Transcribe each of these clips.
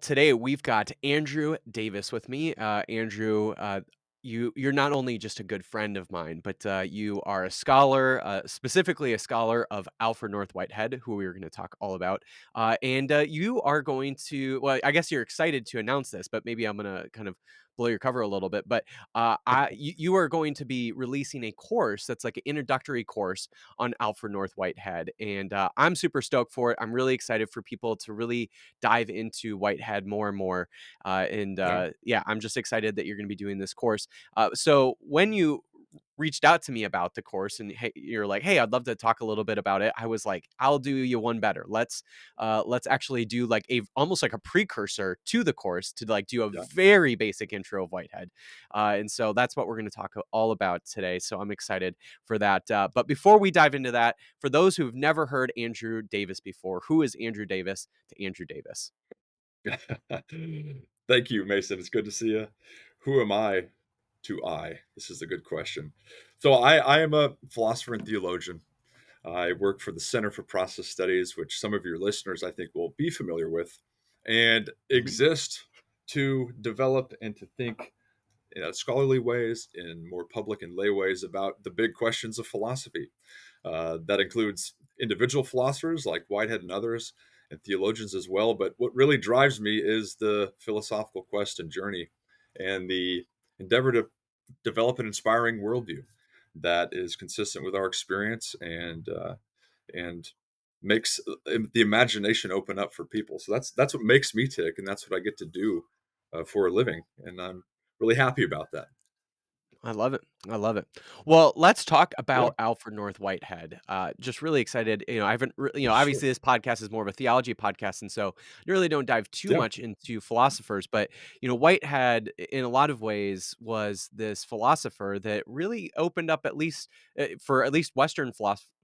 Today we've got Andrew Davis with me. Andrew, you're not only just a good friend of mine, but you are a scholar, specifically a scholar of Alfred North Whitehead, who we were going to talk all about. And you are going to, well, I guess you're excited to announce this, but maybe I'm going to kind of blow your cover a little bit. But you are going to be releasing a course that's like an introductory course on Alfred North Whitehead, and I'm super stoked for it. I'm really excited for people to really dive into Whitehead more and more. And Yeah. Yeah, I'm just excited that you're going to be doing this course. So when you reached out to me about the course and hey, you're like, hey, I'd love to talk a little bit about it. I was like, I'll do you one better. Let's actually do like a almost like a precursor to the course to like do a Yeah. very basic intro of Whitehead. And so that's what we're going to talk all about today. So I'm excited for that. But before we dive into that, for those who've never heard Andrew Davis before, who is Andrew Davis to Andrew Davis? Thank you, Mason. It's good to see you. Who am I to I? This is a good question. So I am a philosopher and theologian. I work for the Center for Process Studies, which some of your listeners I think will be familiar with, and Mhm. exist to develop and to think in scholarly ways, in more public and lay ways about the big questions of philosophy. That includes individual philosophers like Whitehead and others, and theologians as well. But what really drives me is the philosophical quest and journey and the endeavor to develop an inspiring worldview that is consistent with our experience and makes the imagination open up for people. So that's what makes me tick, and that's what I get to do for a living, and I'm really happy about that. I love it. I love it. Well, let's talk Yeah, about Alfred North Whitehead. Just really excited. I haven't, sure. obviously this podcast is more of a theology podcast, and so I really don't dive too Yeah, much into philosophers. But Whitehead, in a lot of ways, was this philosopher that really opened up, at least for at least Western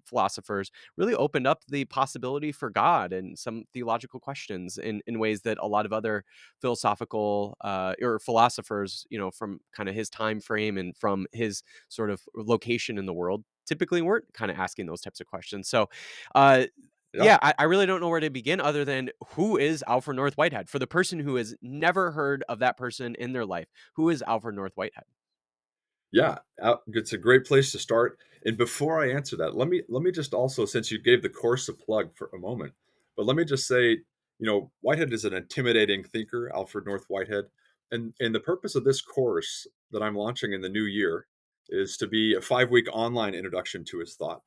philosophers, really opened up the possibility for God and some theological questions in ways that a lot of other philosophical or philosophers, from kind of his time frame and from his sort of location in the world, typically weren't kind of asking those types of questions. So, uh, yeah. yeah, I really don't know where to begin other than who is Alfred North Whitehead? For the person who has never heard of that person in their life, who is Alfred North Whitehead? Yeah, it's a great place to start. And before I answer that, let me just also, since you gave the course a plug for a moment, but let me just say, Whitehead is an intimidating thinker, Alfred North Whitehead, and the purpose of this course that I'm launching in the new year is to be a 5-week online introduction to his thought.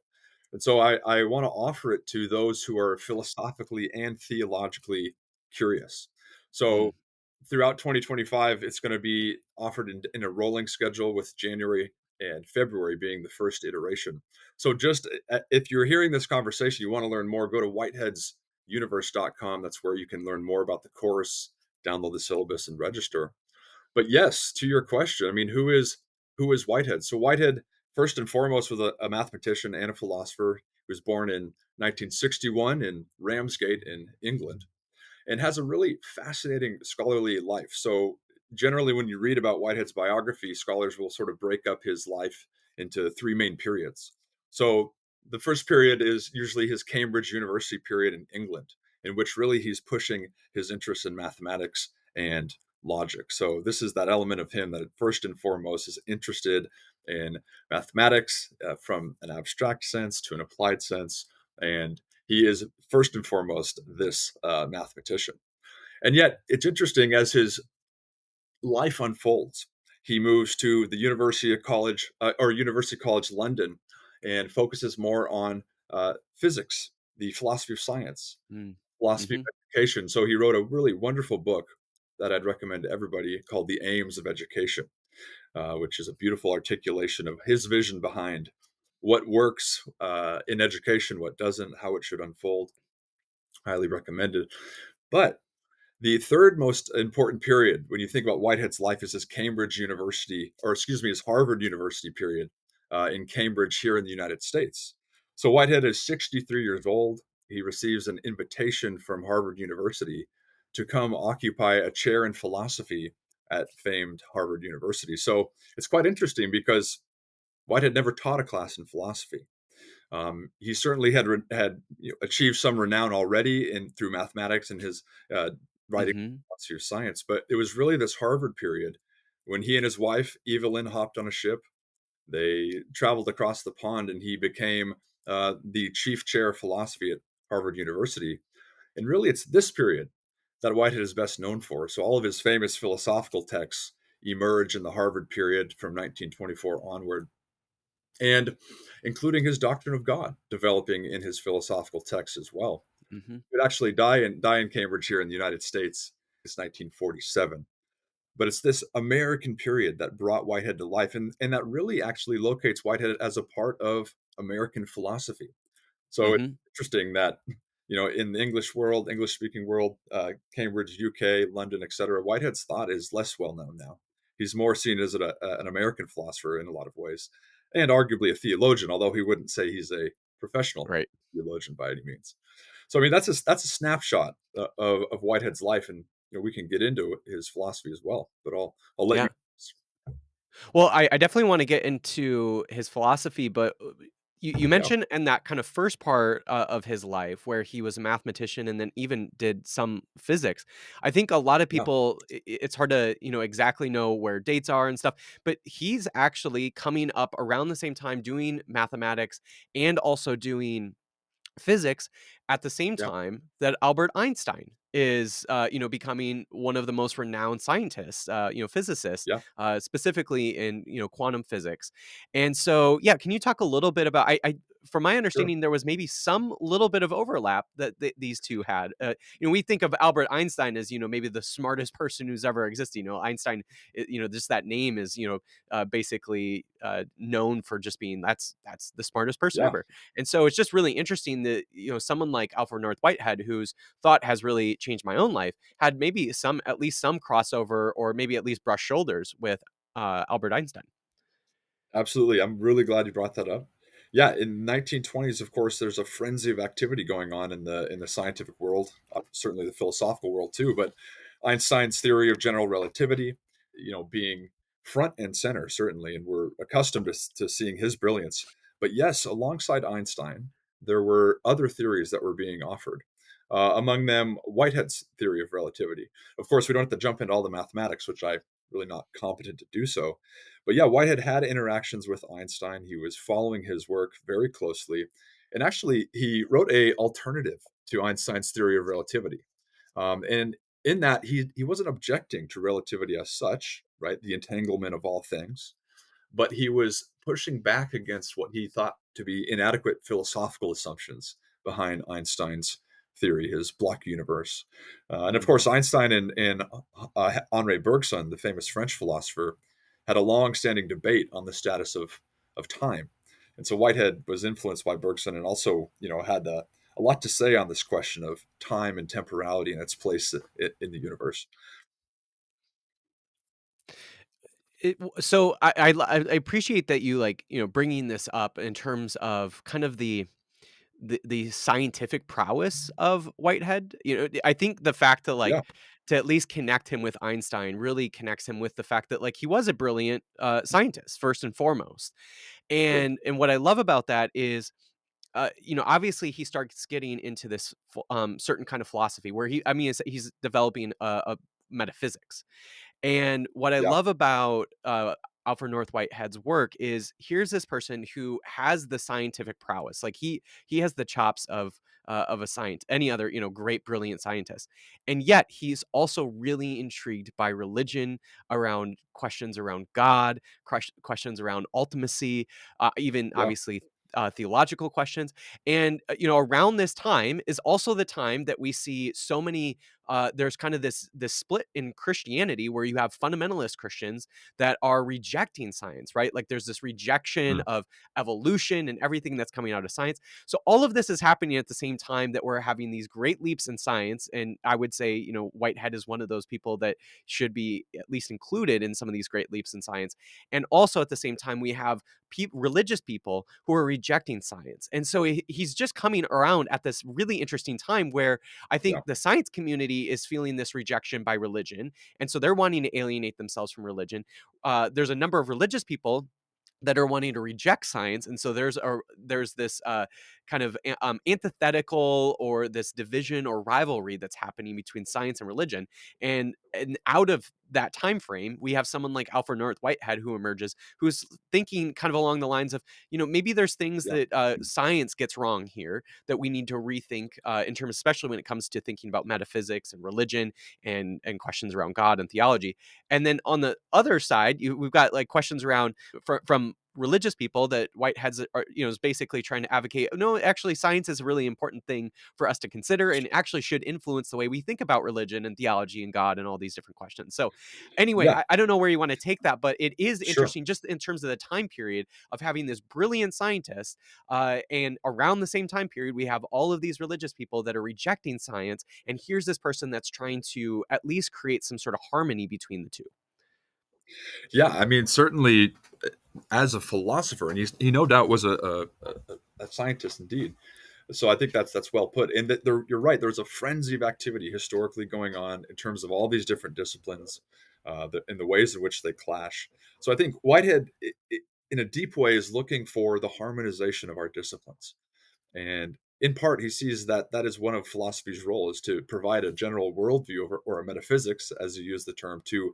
And so I want to offer it to those who are philosophically and theologically curious. Mm, So throughout 2025, it's going to be offered in a rolling schedule with January and February being the first iteration. So just if you're hearing this conversation, you want to learn more, go to whiteheadsuniverse.com. That's where you can learn more about the course, download the syllabus, and register. But yes, to your question, I mean, who is Whitehead? So Whitehead, first and foremost, was a mathematician and a philosopher. He was born in 1961 in Ramsgate in England and has a really fascinating scholarly life. So, generally, when you read about Whitehead's biography, scholars will sort of break up his life into three main periods. So, the first period is usually his Cambridge University period in England, in which really he's pushing his interest in mathematics and logic. So, this is that element of him that first and foremost is interested in mathematics from an abstract sense to an applied sense. And he is first and foremost this mathematician. And yet, it's interesting as his life unfolds. He moves to the University College London, and focuses more on physics, the philosophy of science, mm, philosophy mhm. of education. So he wrote a really wonderful book that I'd recommend to everybody called "The Aims of Education," which is a beautiful articulation of his vision behind what works in education, what doesn't, how it should unfold. Highly recommended. But the third most important period when you think about Whitehead's life is his Cambridge University, or excuse me, his Harvard University period in Cambridge here in the United States. So Whitehead is 63 years old. He receives an invitation from Harvard University to come occupy a chair in philosophy at famed Harvard University. So it's quite interesting because Whitehead never taught a class in philosophy. He certainly had achieved some renown already in through mathematics and his writing Mhm. philosophy of science. But it was really this Harvard period when he and his wife, Evelyn, hopped on a ship. They traveled across the pond, and he became the chief chair of philosophy at Harvard University. And really, it's this period that Whitehead is best known for. So, all of his famous philosophical texts emerge in the Harvard period from 1924 onward, and including his doctrine of God, developing in his philosophical texts as well. Mhm. He would actually die in Cambridge here in the United States. It's 1947. But it's this American period that brought Whitehead to life, and that really actually locates Whitehead as a part of American philosophy. So it's Mhm. interesting that, in the English world, English speaking world, Cambridge, UK, London, etc., Whitehead's thought is less well known now. He's more seen as an American philosopher in a lot of ways, and arguably a theologian, although he wouldn't say he's a professional Right. theologian by any means. So I mean, that's a snapshot of Whitehead's life, and we can get into his philosophy as well. But I'll let you. Yeah. Well, I definitely wanna get into his philosophy, but, you Yeah, mentioned in that kind of first part, of his life where he was a mathematician and then even did some physics. I think a lot of yeah, people, it's hard to, exactly know where dates are and stuff, but he's actually coming up around the same time doing mathematics and also doing physics at the same yeah, time that Albert Einstein is, becoming one of the most renowned scientists, physicists, yeah. specifically in, quantum physics. And so, yeah, can you talk a little bit about from my Sure. understanding, there was maybe some little bit of overlap that these two had. We think of Albert Einstein as, maybe the smartest person who's ever existed. Einstein, just that name is, basically known for just being that's the smartest person Yeah. ever. And so it's just really interesting that, someone like Alfred North Whitehead, whose thought has really changed my own life, had maybe at least some crossover or maybe at least brush shoulders with Albert Einstein. Absolutely. I'm really glad you brought that up. Yeah, in 1920s, of course, there's a frenzy of activity going on in the scientific world, certainly the philosophical world too. But Einstein's theory of general relativity, being front and center certainly, and we're accustomed to seeing his brilliance. But yes, alongside Einstein, there were other theories that were being offered. Among them, Whitehead's theory of relativity. Of course, we don't have to jump into all the mathematics, which I'm really not competent to do so. But yeah, Whitehead had interactions with Einstein. He was following his work very closely. And actually, he wrote a alternative to Einstein's theory of relativity. And in that, he wasn't objecting to relativity as such, right? The entanglement of all things, but he was pushing back against what he thought to be inadequate philosophical assumptions behind Einstein's theory, his block universe. And of course, Mhm. Einstein and Henri Bergson, the famous French philosopher, had a long-standing debate on the status of time. And so Whitehead was influenced by Bergson, and also, had a lot to say on this question of time and temporality and its place in the universe. So I appreciate that you like bringing this up in terms of kind of the scientific prowess of Whitehead. I think the fact that Yeah, to at least connect him with Einstein really connects him with the fact that he was a brilliant scientist first and foremost. true. And what I love about that is obviously he starts getting into this certain kind of philosophy where he's developing a metaphysics. And what I Yeah, love about Alfred North Whitehead's work is here's this person who has the scientific prowess. Like he has the chops of a science, any other great brilliant scientist, and yet he's also really intrigued by religion, around questions around God, questions around ultimacy, even yeah, obviously. Theological questions, and around this time is also the time that we see so many there's kind of this split in Christianity where you have fundamentalist Christians that are rejecting science, right? Like there's this rejection mm, of evolution and everything that's coming out of science. So all of this is happening at the same time that we're having these great leaps in science. And I would say, Whitehead is one of those people that should be at least included in some of these great leaps in science. And also at the same time, we have religious people who are rejecting science. And so he's just coming around at this really interesting time where I yeah, think the science community is feeling this rejection by religion, and so they're wanting to alienate themselves from religion. There's a number of religious people that are wanting to reject science, and so there's this kind of antithetical, or this division or rivalry that's happening between science and religion. And out of that time frame, we have someone like Alfred North Whitehead who emerges, who's thinking kind of along the lines of, maybe there's things Yeah. that science gets wrong here that we need to rethink, in terms, especially when it comes to thinking about metaphysics and religion, and questions around God and theology. And then on the other side, we've got like questions around from religious people that Whitehead's is basically trying to advocate. No, actually, science is a really important thing for us to consider, and actually should influence the way we think about religion and theology and God and all these different questions. So, anyway, Yeah, I don't know where you want to take that, but it is sure. interesting just in terms of the time period of having this brilliant scientist, and around the same time period, we have all of these religious people that are rejecting science, and here's this person that's trying to at least create some sort of harmony between the two. Yeah, I mean, certainly as a philosopher, and he no doubt was a scientist indeed. So I think that's well put. And that you're right. There's a frenzy of activity historically going on in terms of all these different disciplines, and the ways in which they clash. So I think Whitehead, in a deep way, is looking for the harmonization of our disciplines. And in part, he sees that that is one of philosophy's role, is to provide a general worldview, or a metaphysics, as you use the term, to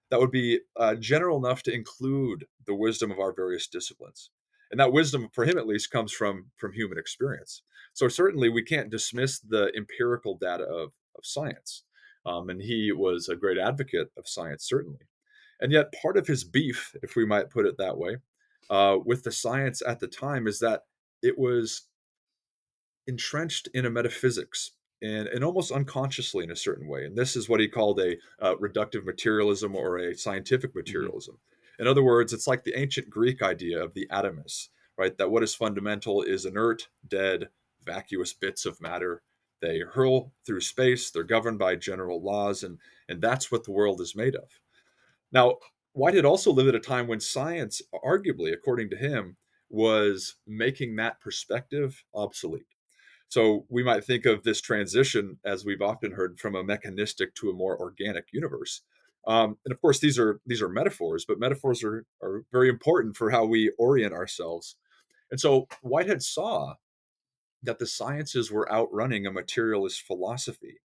that would be general enough to include the wisdom of our various disciplines. And that wisdom, for him at least, comes from human experience. So certainly we can't dismiss the empirical data of science. And he was a great advocate of science, certainly. And yet part of his beef, if we might put it that way, with the science at the time is that it was entrenched in a metaphysics, and almost unconsciously in a certain way. And this is what he called a reductive materialism, or a scientific Hmm. materialism. In other words, it's like the ancient Greek idea of the atomus, right? That what is fundamental is inert, dead, vacuous bits of matter. They hurl through space, they're governed by general laws, and that's what the world is made of. Now, Whitehead also lived at a time when science, arguably, according to him, was making that perspective obsolete. So we might think of this transition, as we've often heard, from a mechanistic to a more organic universe. And of course, these are metaphors, but metaphors are very important for how we orient ourselves. And so Whitehead saw that the sciences were outrunning a materialist philosophy,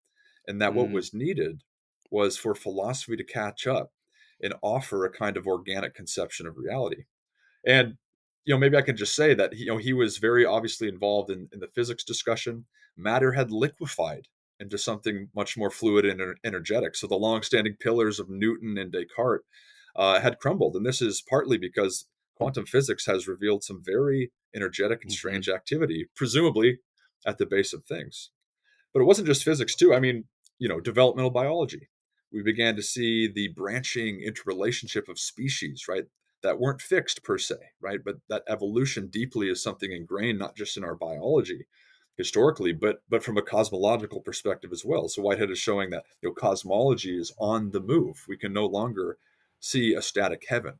and that what Mm. was needed was for philosophy to catch up and offer a kind of organic conception of reality. And maybe I can just say that he was very obviously involved in the physics discussion. Matter had liquefied into something much more fluid and energetic. So the long-standing pillars of Newton and Descartes had crumbled, and this is partly because quantum physics has revealed some very energetic and Mhm. strange activity, presumably at the base of things. But it wasn't just physics too. I mean, developmental biology. We began to see the branching interrelationship of species, right? That weren't fixed per se, right? But that evolution deeply is something ingrained not just in our biology historically, but from a cosmological perspective as well. So Whitehead is showing that cosmology is on the move. We can no longer see a static heaven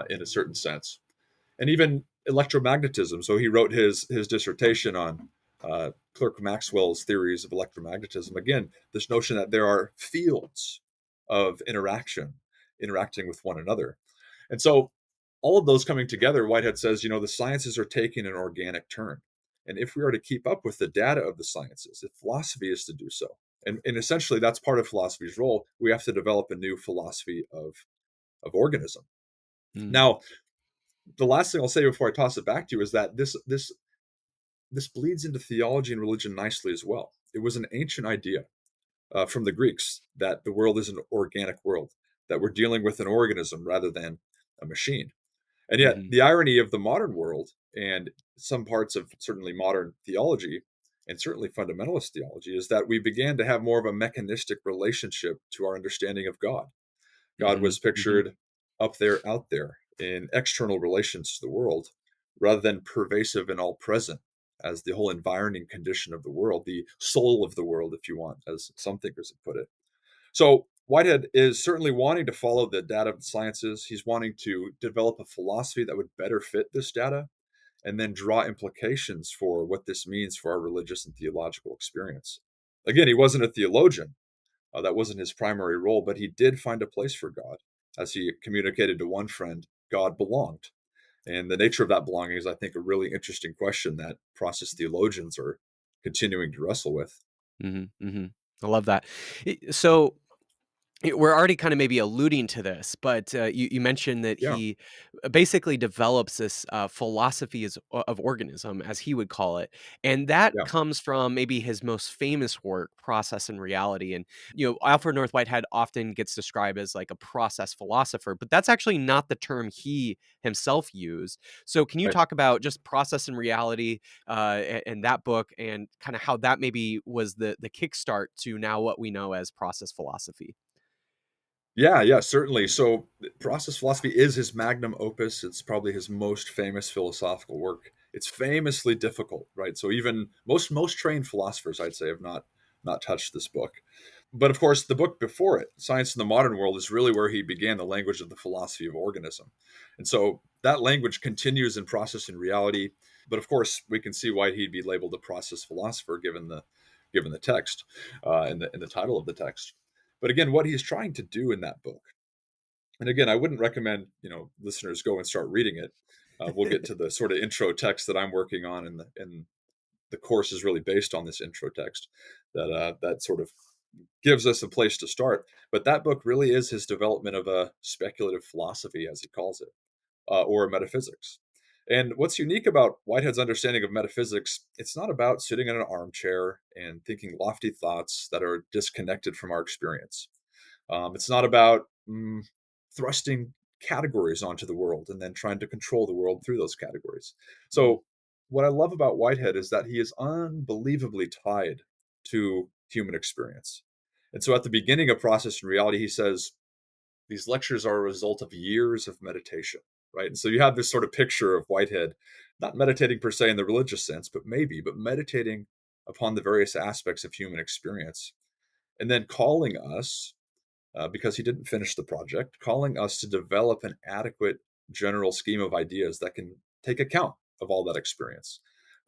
in a certain sense, and even electromagnetism. So he wrote his dissertation on Clerk Maxwell's theories of electromagnetism. Again, this notion that there are fields of interacting with one another. And so all of those coming together, Whitehead says, the sciences are taking an organic turn. And if we are to keep up with the data of the sciences, if philosophy is to do so, and essentially that's part of philosophy's role, we have to develop a new philosophy of organism. Mm. Now, the last thing I'll say before I toss it back to you is that this bleeds into theology and religion nicely as well. It was an ancient idea from the Greeks that the world is an organic world, that we're dealing with an organism rather than a machine. And yet, Mhm. the irony of the modern world, and some parts of certainly modern theology, and certainly fundamentalist theology, is that we began to have more of a mechanistic relationship to our understanding of God. God Mhm. was Mhm. pictured up there, out there, in external relations to the world, rather than pervasive and all present as the whole environing condition of the world, the soul of the world, if you want, as some thinkers have put it. So Whitehead is certainly wanting to follow the data of the sciences. He's wanting to develop a philosophy that would better fit this data, and then draw implications for what this means for our religious and theological experience. Again, he wasn't a theologian, that wasn't his primary role, but he did find a place for God. As he communicated to one friend, God belonged. And the nature of that belonging is, I think, a really interesting question that process theologians are continuing to wrestle with. Mhm, mhm. I love that. So we're already kind of maybe alluding to this, but you mentioned that Yeah, he basically develops this philosophy of organism, as he would call it, and that yeah, comes from maybe his most famous work, Process and Reality. And Alfred North Whitehead often gets described as like a process philosopher, but that's actually not the term he himself used. So, can you right. talk about just Process and Reality and that book, and kind of how that maybe was the kickstart to now what we know as process philosophy? Yeah, yeah, certainly. So, process philosophy is his magnum opus. It's probably his most famous philosophical work. It's famously difficult, right? So even most trained philosophers, I'd say, have not touched this book. But of course, the book before it, Science in the Modern World, is really where he began the language of the philosophy of organism. And so that language continues in Process and Reality. But of course, we can see why he'd be labeled a process philosopher given the text in the title of the text. But again, what he's trying to do in that book, and again, I wouldn't recommend listeners go and start reading it. We'll get to the sort of intro text that I'm working on, and the course is really based on this intro text that sort of gives us a place to start. But that book really is his development of a speculative philosophy, as he calls it, or metaphysics. And what's unique about Whitehead's understanding of metaphysics, it's not about sitting in an armchair and thinking lofty thoughts that are disconnected from our experience. It's not about thrusting categories onto the world and then trying to control the world through those categories. Mhm, So, what I love about Whitehead is that he is unbelievably tied to human experience. And so, at the beginning of Process and Reality, he says, these lectures are a result of years of meditation, right? And so, you have this sort of picture of Whitehead, not meditating per se in the religious sense, but meditating upon the various aspects of human experience and then calling us because he didn't finish the project, calling us to develop an adequate general scheme of ideas that can take account of all that experience.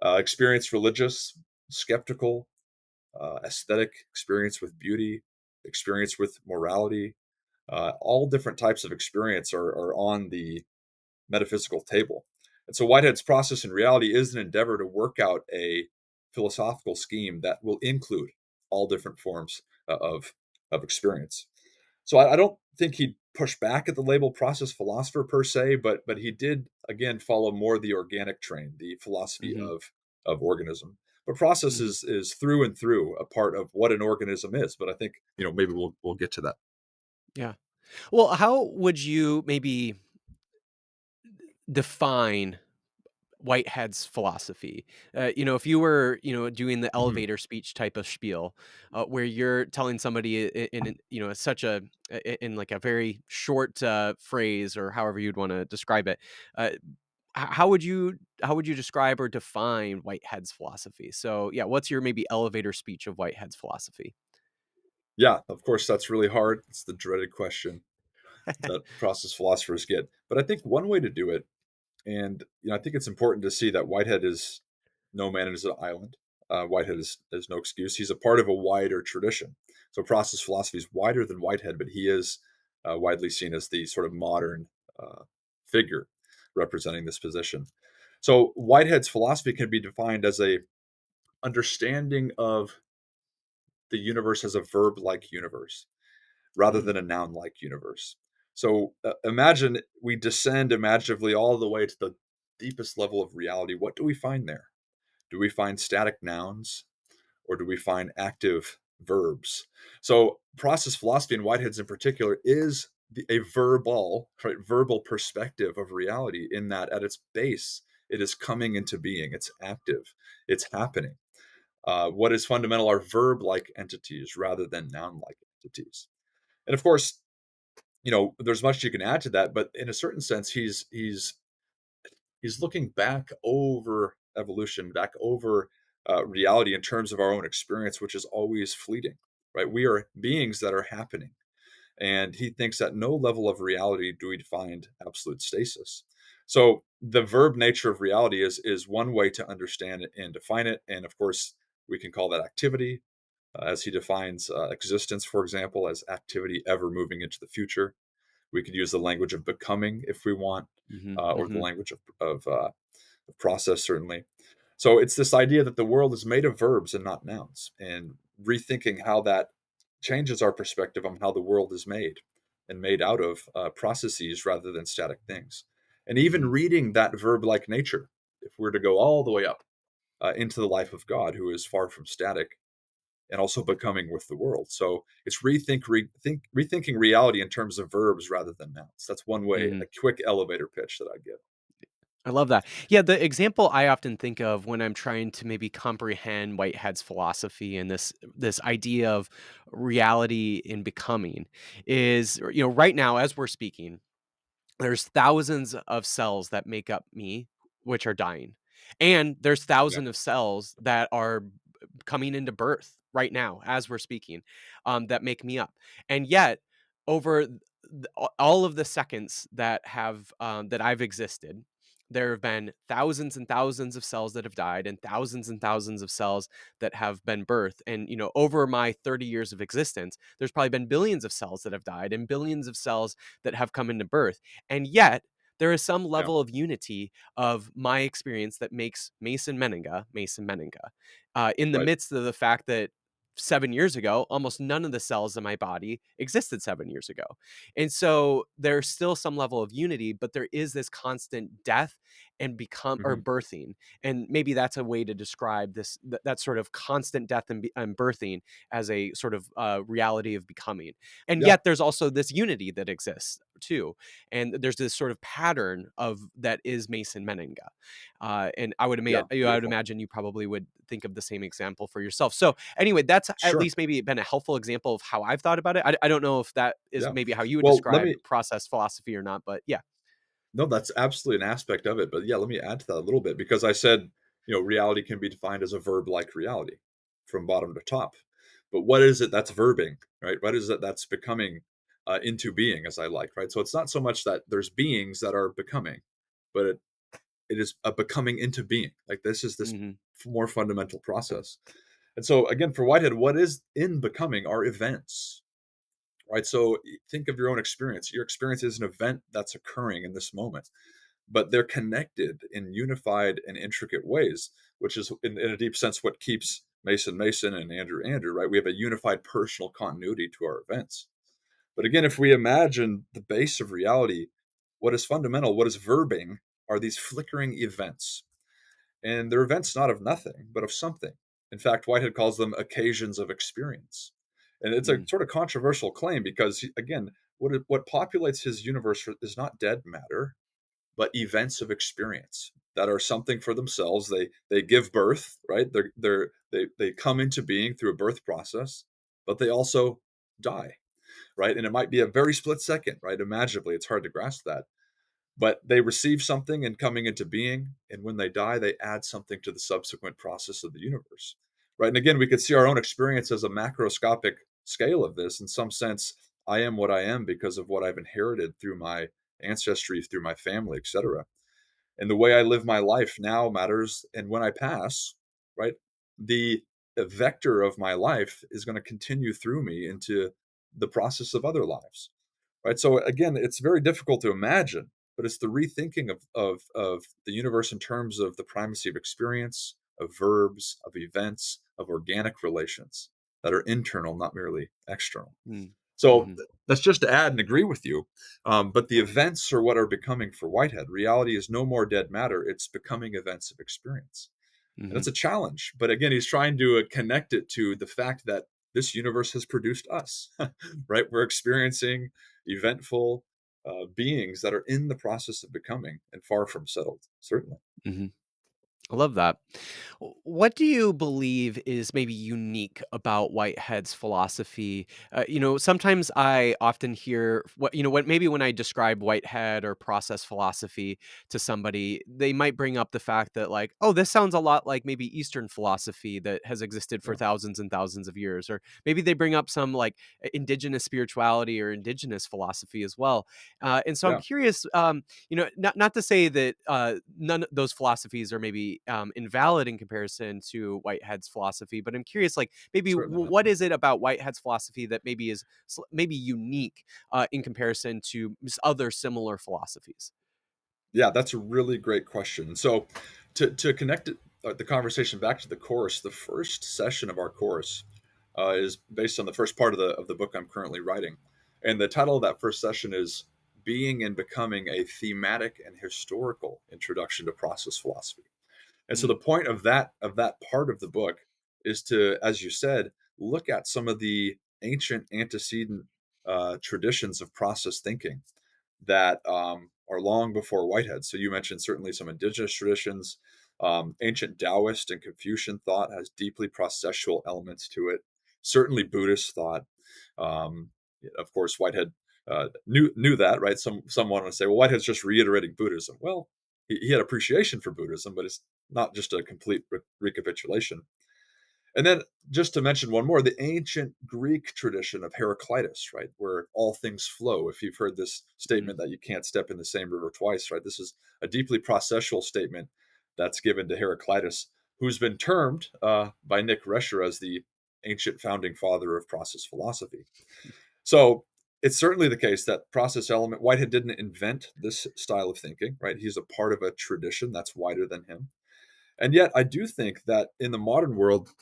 Experience religious, skeptical, aesthetic, experience with beauty, experience with morality. All different types of experience are on the metaphysical table. And so Whitehead's Process and Reality is an endeavor to work out a philosophical scheme that will include all different forms of experience. So I don't think he'd push back at the label process philosopher per se, but he did again follow more the organic train, the philosophy mhm, of organism. But process mhm. is through and through a part of what an organism is. But I think maybe we'll get to that. Yeah. Well, how would you maybe define Whitehead's philosophy? If you were, doing the Mhm. elevator speech type of spiel, where you're telling somebody such in like a very short phrase, or however you'd want to describe it, uh, how would you describe or define Whitehead's philosophy? So, yeah, what's your maybe elevator speech of Whitehead's philosophy? Yeah, of course, that's really hard. It's the dreaded question that process philosophers get. But I think one way to do it, and I think it's important to see that Whitehead is no man is an island. Whitehead is no excuse. He's a part of a wider tradition. So process philosophy is wider than Whitehead, but he is widely seen as the sort of modern figure representing this position. So Whitehead's philosophy can be defined as a understanding of the universe as a verb-like universe rather Mm, than a noun like universe. So imagine we descend imaginatively all the way to the deepest level of reality. What do we find there? Do we find static nouns or do we find active verbs? So process philosophy and Whitehead's in particular is a verbal perspective of reality in that at its base, it is coming into being. It's active. It's happening. What is fundamental are verb-like entities rather than noun-like entities. And of course, there's much you can add to that, but in a certain sense, he's looking back over evolution, back over reality in terms of our own experience, which is always fleeting, right? We are beings that are happening, and he thinks at no level of reality do we find absolute stasis. So the verb nature of reality is one way to understand it and define it, and of course, we can call that activity, as he defines existence, for example, as activity ever moving into the future. We could use the language of becoming if we want, Mhm, or the mhm, language of process, certainly. So it's this idea that the world is made of verbs and not nouns, and rethinking how that changes our perspective on how the world is made and made out of processes rather than static things. And even mhm, reading that verb like nature, if we're to go all the way up into the life of God, who is far from static and also becoming with the world. So it's rethinking reality in terms of verbs rather than nouns. That's one way, mhm. a quick elevator pitch that I give. I love that. Yeah, the example I often think of when I'm trying to maybe comprehend Whitehead's philosophy and this idea of reality in becoming is, right now as we're speaking, there's thousands of cells that make up me, which are dying. And there's Yeah. thousands of cells that are coming into birth right now as we're speaking, that make me up. And yet, over all of the seconds that that I've existed, there have been thousands and thousands of cells that have died, and thousands of cells that have been birthed. And over my 30 years of existence, there's probably been billions of cells that have died and billions of cells that have come into birth. And yet, there is some Yeah. level of unity of my experience that makes Mason Mennenga, in the Right. midst of the fact that 7 years ago, almost none of the cells in my body existed 7 years ago. And so there's still some level of unity, but there is this constant death and become or Hmm. birthing. And maybe that's a way to describe that sort of constant death and birthing as a sort of reality of becoming. And Yeah. yet there's also this unity that exists too. And there's this sort of pattern of that is Mason Mennenga. And Yeah. I would Beautiful. imagine you probably would think of the same example for yourself. So anyway, that's at Sure. least maybe been a helpful example of how I've thought about it. I don't know if that is Yeah. maybe how you would Well, let describe me process philosophy or not, but yeah. no, that's absolutely an aspect of it. But yeah, let me add to that a little bit because I said, reality can be defined as a verb like reality from bottom to top. But what is it that's verbing, right? What is it that's becoming into being, as I like, right? So it's not so much that there's beings that are becoming, but it is a becoming into being. Like this is this Mhm. more fundamental process. And so, again, for Whitehead, what is in becoming are events, right? So think of your own experience. Your experience is an event that's occurring in this moment, but they're connected in unified and intricate ways, which is, in a deep sense, what keeps Mason Mason and Andrew Andrew, right? We have a unified personal continuity to our events. But again, if we imagine the base of reality, what is fundamental, what is verbing, are these flickering events. And they're events not of nothing, but of something. In fact, Whitehead calls them occasions of experience. And it's a Mm, sort of controversial claim because, again, what populates his universe is not dead matter, but events of experience that are something for themselves. They give birth, right? They come into being through a birth process, but they also die, right? And it might be a very split second, right? Imaginably, it's hard to grasp that, but they receive something in coming into being, and when they die, they add something to the subsequent process of the universe, right? And again, we could see our own experience as a macroscopic scale of this. In some sense, I am what I am because of what I've inherited through my ancestry, through my family, etc. And the way I live my life now matters. And when I pass, right, the vector of my life is going to continue through me into the process of other lives, right? So again, it's very difficult to imagine, but it's the rethinking of the universe in terms of the primacy of experience, of verbs, of events, of organic relations that are internal, not merely external. mm, So mhm, that's just to add and agree with you. But the events are what are becoming for Whitehead. Reality is no more dead matter, it's becoming events of experience. And mhm, it's a challenge. But again, he's trying to connect it to the fact that this universe has produced us, right? We're experiencing eventful beings that are in the process of becoming and far from settled, certainly. mhm. I love that. What do you believe is maybe unique about Whitehead's philosophy? Sometimes I often hear when I describe Whitehead or process philosophy to somebody, they might bring up the fact that like, oh, this sounds a lot like maybe Eastern philosophy that has existed for Yeah. thousands and thousands of years, or maybe they bring up some like indigenous spirituality or indigenous philosophy as well. And so I'm Yeah. curious, not to say that none of those philosophies are maybe necessarily invalid in comparison to Whitehead's philosophy, but I'm curious, like maybe Certainly not. what is it about Whitehead's philosophy that maybe is maybe unique in comparison to other similar philosophies? Yeah, that's a really great question. So, to connect the conversation back to the course, the first session of our course is based on the first part of the book I'm currently writing, and the title of that first session is "Being and Becoming: A Thematic and Historical Introduction to Process Philosophy." And so, Mm, the point of that part of the book is to, as you said, look at some of the ancient antecedent traditions of process thinking that are long before Whitehead. So you mentioned certainly some indigenous traditions. Ancient Taoist and Confucian thought has deeply processual elements to it. Certainly Buddhist thought. Um, of course, Whitehead knew that, right? Some want to say, well, Whitehead's just reiterating Buddhism. Well, he had appreciation for Buddhism, but it's not just a complete recapitulation. And then just to mention one more, the ancient Greek tradition of Heraclitus, right, where all things flow. If you've heard this mm, statement that you can't step in the same river twice, right, this is a deeply processual statement that's given to Heraclitus, who's been termed by Nick Rescher as the ancient founding father of process philosophy. So it's certainly the case that process element, Whitehead didn't invent this style of thinking, right? He's a part of a tradition that's wider than him. And yet, I do think that in the modern world,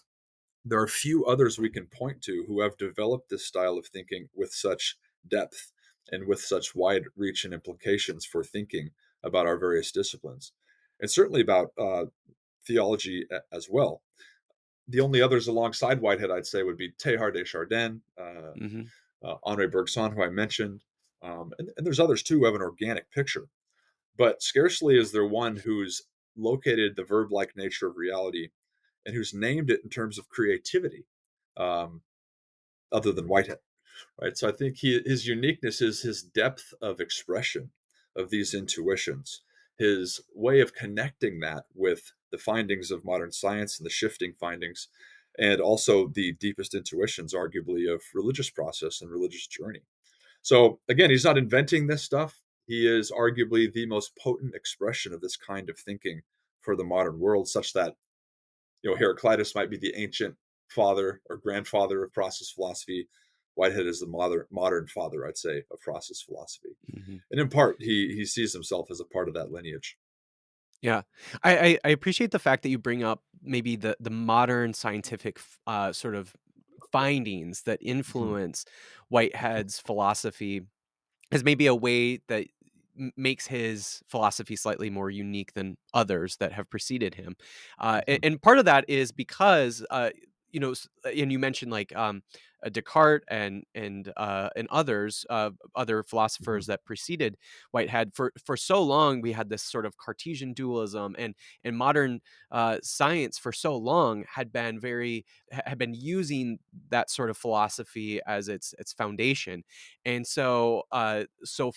there are few others we can point to who have developed this style of thinking with such depth and with such wide reach and implications for thinking about our various disciplines, and certainly about theology as well. The only others alongside Whitehead, I'd say, would be Teilhard de Chardin, mhm, Henri Bergson, who I mentioned, and there's others too who have an organic picture. But scarcely is there one who's located the verb-like nature of reality and who's named it in terms of creativity, um, other than Whitehead, right? So I think his uniqueness is his depth of expression of these intuitions, his way of connecting that with the findings of modern science and the shifting findings, and also the deepest intuitions, arguably, of religious process and religious journey. So again, he's not inventing this stuff. He is arguably the most potent expression of this kind of thinking for the modern world, such that Heraclitus might be the ancient father or grandfather of process philosophy. Whitehead is the modern father, I'd say, of process philosophy. mhm. And in part, he sees himself as a part of that lineage. Yeah. I appreciate the fact that you bring up maybe the modern scientific sort of findings that Mhm. influence Whitehead's philosophy as maybe a way that makes his philosophy slightly more unique than others that have preceded him. Mhm. And part of that is because and you mentioned like Descartes and others, other Mhm. philosophers that preceded Whitehead. For so long, we had this sort of Cartesian dualism, and modern science for so long had been using that sort of philosophy as its foundation. And so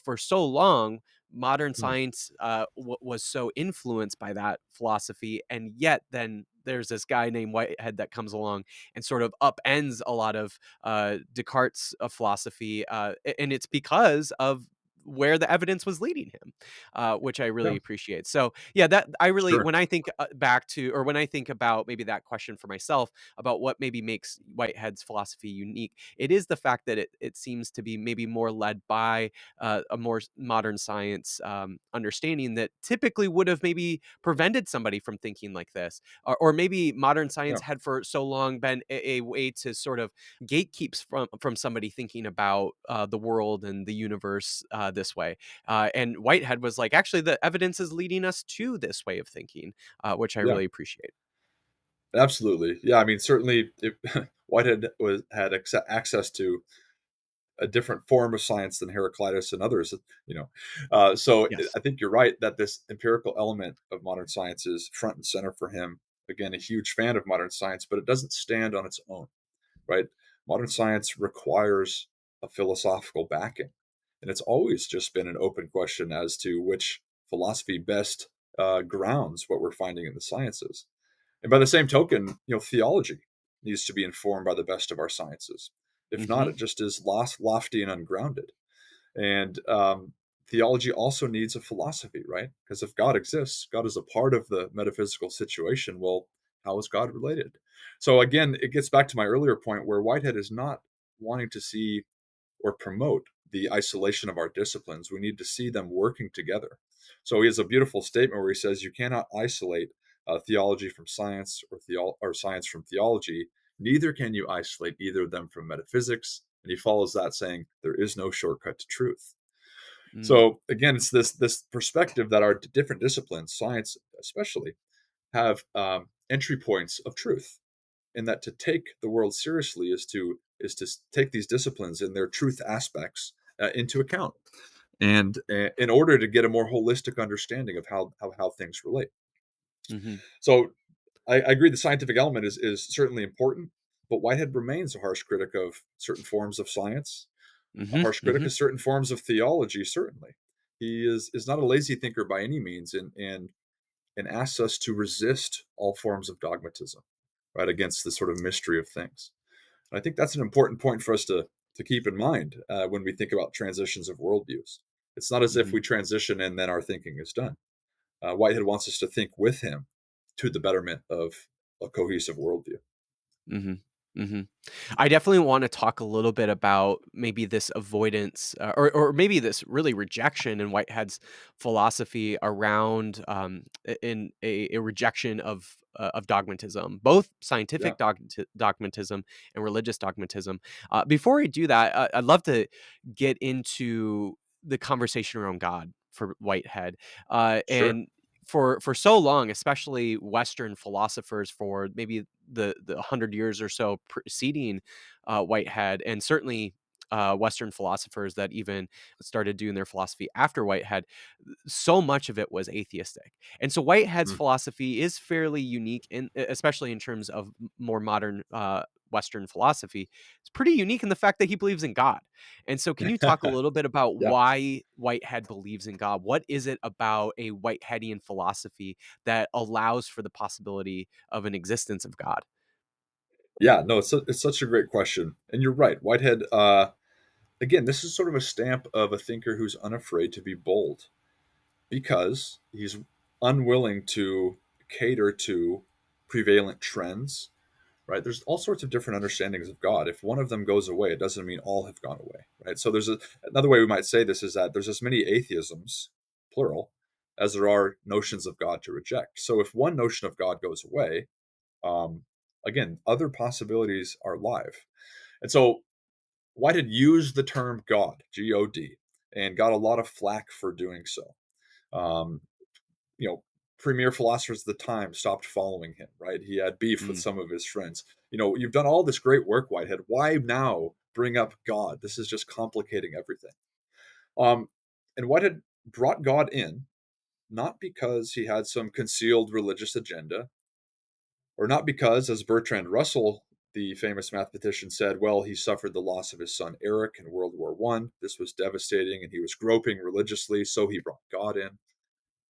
for so long, modern Mhm. science was so influenced by that philosophy, and yet then there's this guy named Whitehead that comes along and sort of upends a lot of Descartes' philosophy, and it's because of where the evidence was leading him, which I Yeah, really appreciate. So yeah, that I really sure. when I think back to, or when I think about maybe that question for myself about what maybe makes Whitehead's philosophy unique, it is the fact that it seems to be maybe more led by a more modern science understanding that typically would have maybe prevented somebody from thinking like this, or maybe modern Yeah, science had for so long been a way to sort of gatekeeps from somebody thinking about the world and the universe this way. And Whitehead was like, actually, the evidence is leading us to this way of thinking, which I yeah, really appreciate. absolutely. Yeah, I mean, certainly, if Whitehead had access to a different form of science than Heraclitus and others, you know. Yes. I think you're right that this empirical element of modern science is front and center for him. Again, a huge fan of modern science, but it doesn't stand on its own, right? Modern science requires a philosophical backing, and it's always just been an open question as to which philosophy best grounds what we're finding in the sciences. And by the same token, theology needs to be informed by the best of our sciences. If not, Hmm. it just is lofty and ungrounded. And theology also needs a philosophy, right? Because if God exists, God is a part of the metaphysical situation. Well, how is God related? So again, it gets back to my earlier point where Whitehead is not wanting to see or promote the isolation of our disciplines. We need to see them working together. So he has a beautiful statement where he says, "You cannot isolate theology from science, or science from theology. Neither can you isolate either of them from metaphysics." And he follows that saying, "There is no shortcut to truth." Mm, So again, it's this perspective that our different disciplines, science especially, have entry points of truth, and that to take the world seriously is to take these disciplines and their truth aspects into account, and in order to get a more holistic understanding of how things relate. mhm, So I agree the scientific element is certainly important, but Whitehead remains a harsh critic of certain forms of science, a mhm, harsh critic mhm, of certain forms of theology. Certainly, he is not a lazy thinker by any means, and asks us to resist all forms of dogmatism, right, against the sort of mystery of things. And I think that's an important point for us to keep in mind when we think about transitions of worldviews. It's not as if mhm. we transition and then our thinking is done. Whitehead wants us to think with him to the betterment of a cohesive worldview. Mhm. Mhm. I definitely wanna talk a little bit about maybe this avoidance, or maybe this really rejection in Whitehead's philosophy around, in a rejection of dogmatism, both Yeah, scientific dogmatism and religious dogmatism. Before I do that, I'd love to get into the conversation around God for Whitehead, sure. and for so long, especially Western philosophers for maybe the 100 years or so preceding Whitehead, and certainly Western philosophers that even started doing their philosophy after Whitehead, so much of it was atheistic. And so Whitehead's Mm. philosophy is fairly unique, especially in terms of more modern Western philosophy. It's pretty unique in the fact that he believes in God. And so, can you talk a little bit about Yeah. why Whitehead believes in God? What is it about a Whiteheadian philosophy that allows for the possibility of an existence of God? Yeah, no, it's such a great question. And you're right. Whitehead, again, this is sort of a stamp of a thinker who's unafraid to be bold because he's unwilling to cater to prevalent trends, right? There's all sorts of different understandings of God. If one of them goes away, it doesn't mean all have gone away, right? So another way we might say this is that there's as many atheisms, plural, as there are notions of God to reject. So if one notion of God goes away, um, again, other possibilities are live. And so Whitehead used the term God, God, and got a lot of flack for doing so. Um, you know, premier philosophers at the time stopped following him, right? He had beef with Mm, some of his friends. You've done all this great work, Whitehead. Why now bring up God? This is just complicating everything. Um, and Whitehead brought God in, not because he had some concealed religious agenda, or not because, as Bertrand Russell, the famous mathematician, said, well, he suffered the loss of his son Eric in World War One. This was devastating, and he was groping religiously, so he brought God in. I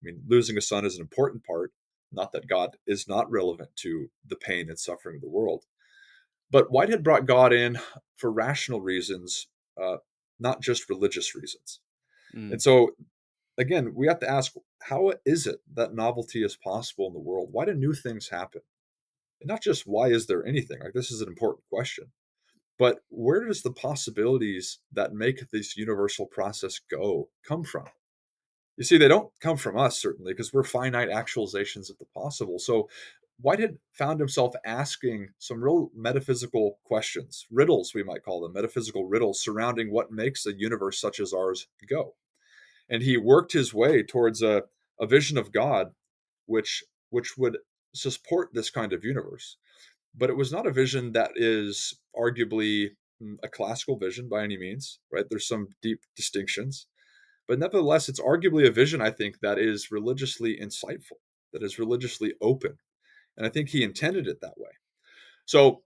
mean, losing a son is an important part, not that God is not relevant to the pain and suffering of the world. But Whitehead brought God in for rational reasons, uh, not just religious reasons. mm, And so, again, we have to ask, how is it that novelty is possible in the world? Why do new things happen? And not just why is there anything? Like, this is an important question. But where does the possibilities that make this universal process go come from? You see, they don't come from us, certainly, because we're finite actualizations of the possible. So Whitehead found himself asking some real metaphysical questions, riddles, we might call them, metaphysical riddles surrounding what makes a universe such as ours go. And he worked his way towards a vision of God which would support this kind of universe. But it was not a vision that is arguably a classical vision by any means, right? There's some deep distinctions. But nevertheless, it's arguably a vision, I think, that is religiously insightful, that is religiously open. And I think he intended it that way. So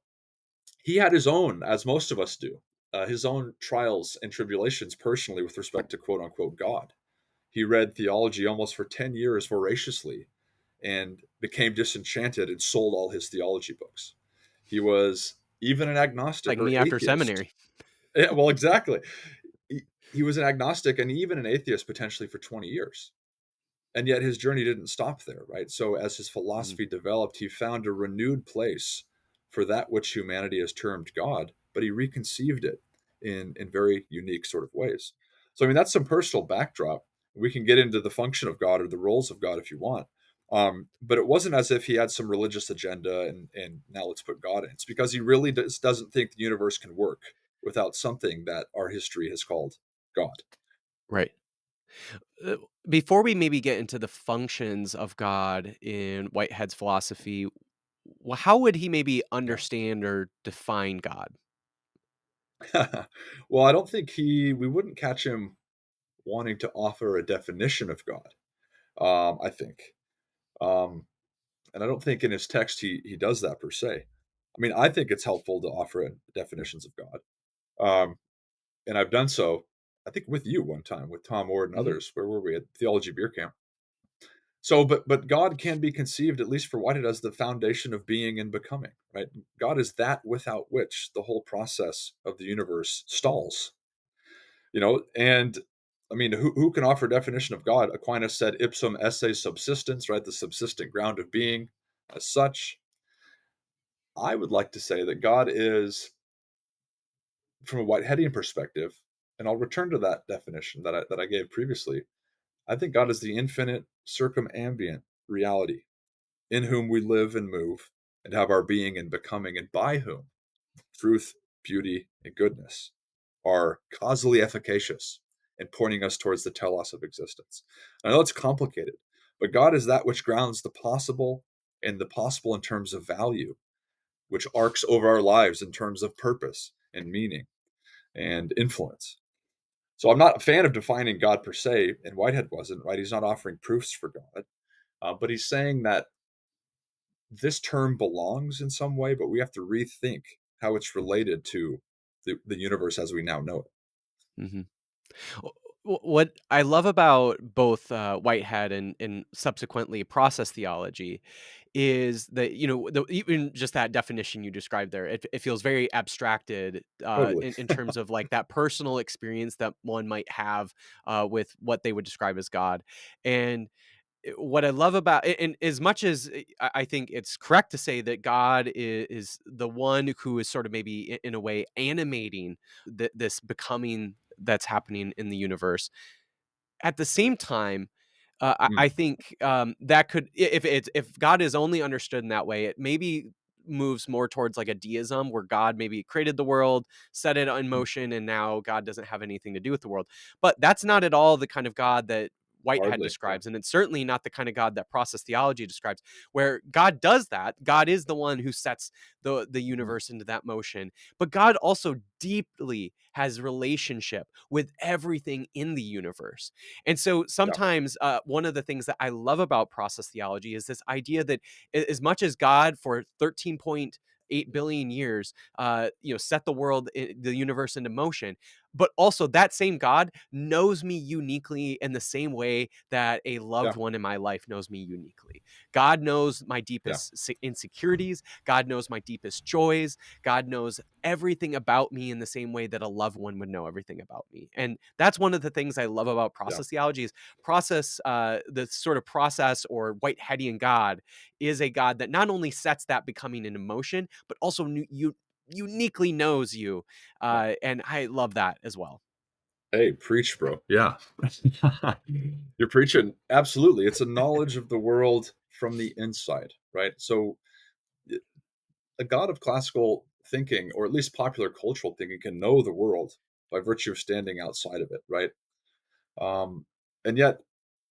he had his own, as most of us do, his own trials and tribulations personally with respect to quote unquote God. He read theology almost for 10 years voraciously and became disenchanted and sold all his theology books. He was even an agnostic like or me after atheist. seminary. Yeah, well, exactly. he was an agnostic and even an atheist potentially for 20 years. And yet his journey didn't stop there, right? So as his Mhm. philosophy developed, he found a renewed place for that which humanity has termed God, but he reconceived it in very unique sort of ways. So I mean that's some personal backdrop. We can get into the function of God or the roles of God if you want. But it wasn't as if he had some religious agenda and now let's put God in. It's because he really doesn't think the universe can work without something that our history has called God. Right. Uh, Before we maybe get into the functions of God in Whitehead's philosophy, how would he maybe Yeah. understand or define God? Well, I don't think we wouldn't catch him wanting to offer a definition of God. I think, um, and I don't think in his text he does that per se. I mean, I think it's helpful to offer definitions of God, and I've done so. I think with you one time with Tom Ward and Mhm. others. Where were we at Theology Beer Camp? So, but God can be conceived at least for Whitehead as the foundation of being and becoming. Right? God is that without which the whole process of the universe stalls. And I mean, who can offer a definition of God? Aquinas said ipsum esse subsistens, right? The subsistent ground of being. As such, I would like to say that God is, from a Whiteheadian perspective, and I'll return to that definition that I gave previously. I think God is the infinite circumambient reality in whom we live and move and have our being and becoming, and by whom truth, beauty, and goodness are causally efficacious in pointing us towards the telos of existence. I know it's complicated, but God is that which grounds the possible and the possible in terms of value, which arcs over our lives in terms of purpose and meaning and influence. So I'm not a fan of defining God per se, and Whitehead wasn't, right? He's not offering proofs for God, but he's saying that this term belongs in some way, but we have to rethink how it's related to the universe as we now know it. Mhm. What I love about both Whitehead and subsequently process theology is that even just that definition you described there, it feels very abstracted Totally. in terms of like that personal experience that one might have with what they would describe as God, and what I love about and as much as I think it's correct to say that God is the one who is sort of maybe in a way animating this becoming that's happening in the universe. At the same time, I Mm, think that could if God is only understood in that way, it maybe moves more towards like a deism where God maybe created the world, set it in mm, motion, and now God doesn't have anything to do with the world. But that's not at all the kind of God that Whitehead hardly. Yeah. describes, and it's certainly not the kind of God that process theology describes, where God does that. God is the one who sets the Mm, universe into that motion, but God also deeply has relationship with everything in the universe. And so yeah. sometimes one of the things that I love about process theology is this idea that as much as God for 13.8 billion years, set the world, the universe into motion, but also that same God knows me uniquely in the same way that a loved Yeah. one in my life knows me uniquely. God knows my Yeah. deepest insecurities. God knows my deepest joys. God knows everything about me in the same way that a loved one would know everything about me. And that's one of the things I love about Yeah. process theology is the sort of process or Whiteheadian God is a God that not only sets that becoming into motion, but also uniquely knows you. Yeah. And I love that as well. Hey, preach, bro. Yeah. You're preaching. Absolutely. It's a knowledge of the world from the inside, right? So, a god of classical thinking, or at least popular cultural thinking, can know the world by virtue of standing outside of it, right? Um, and yet,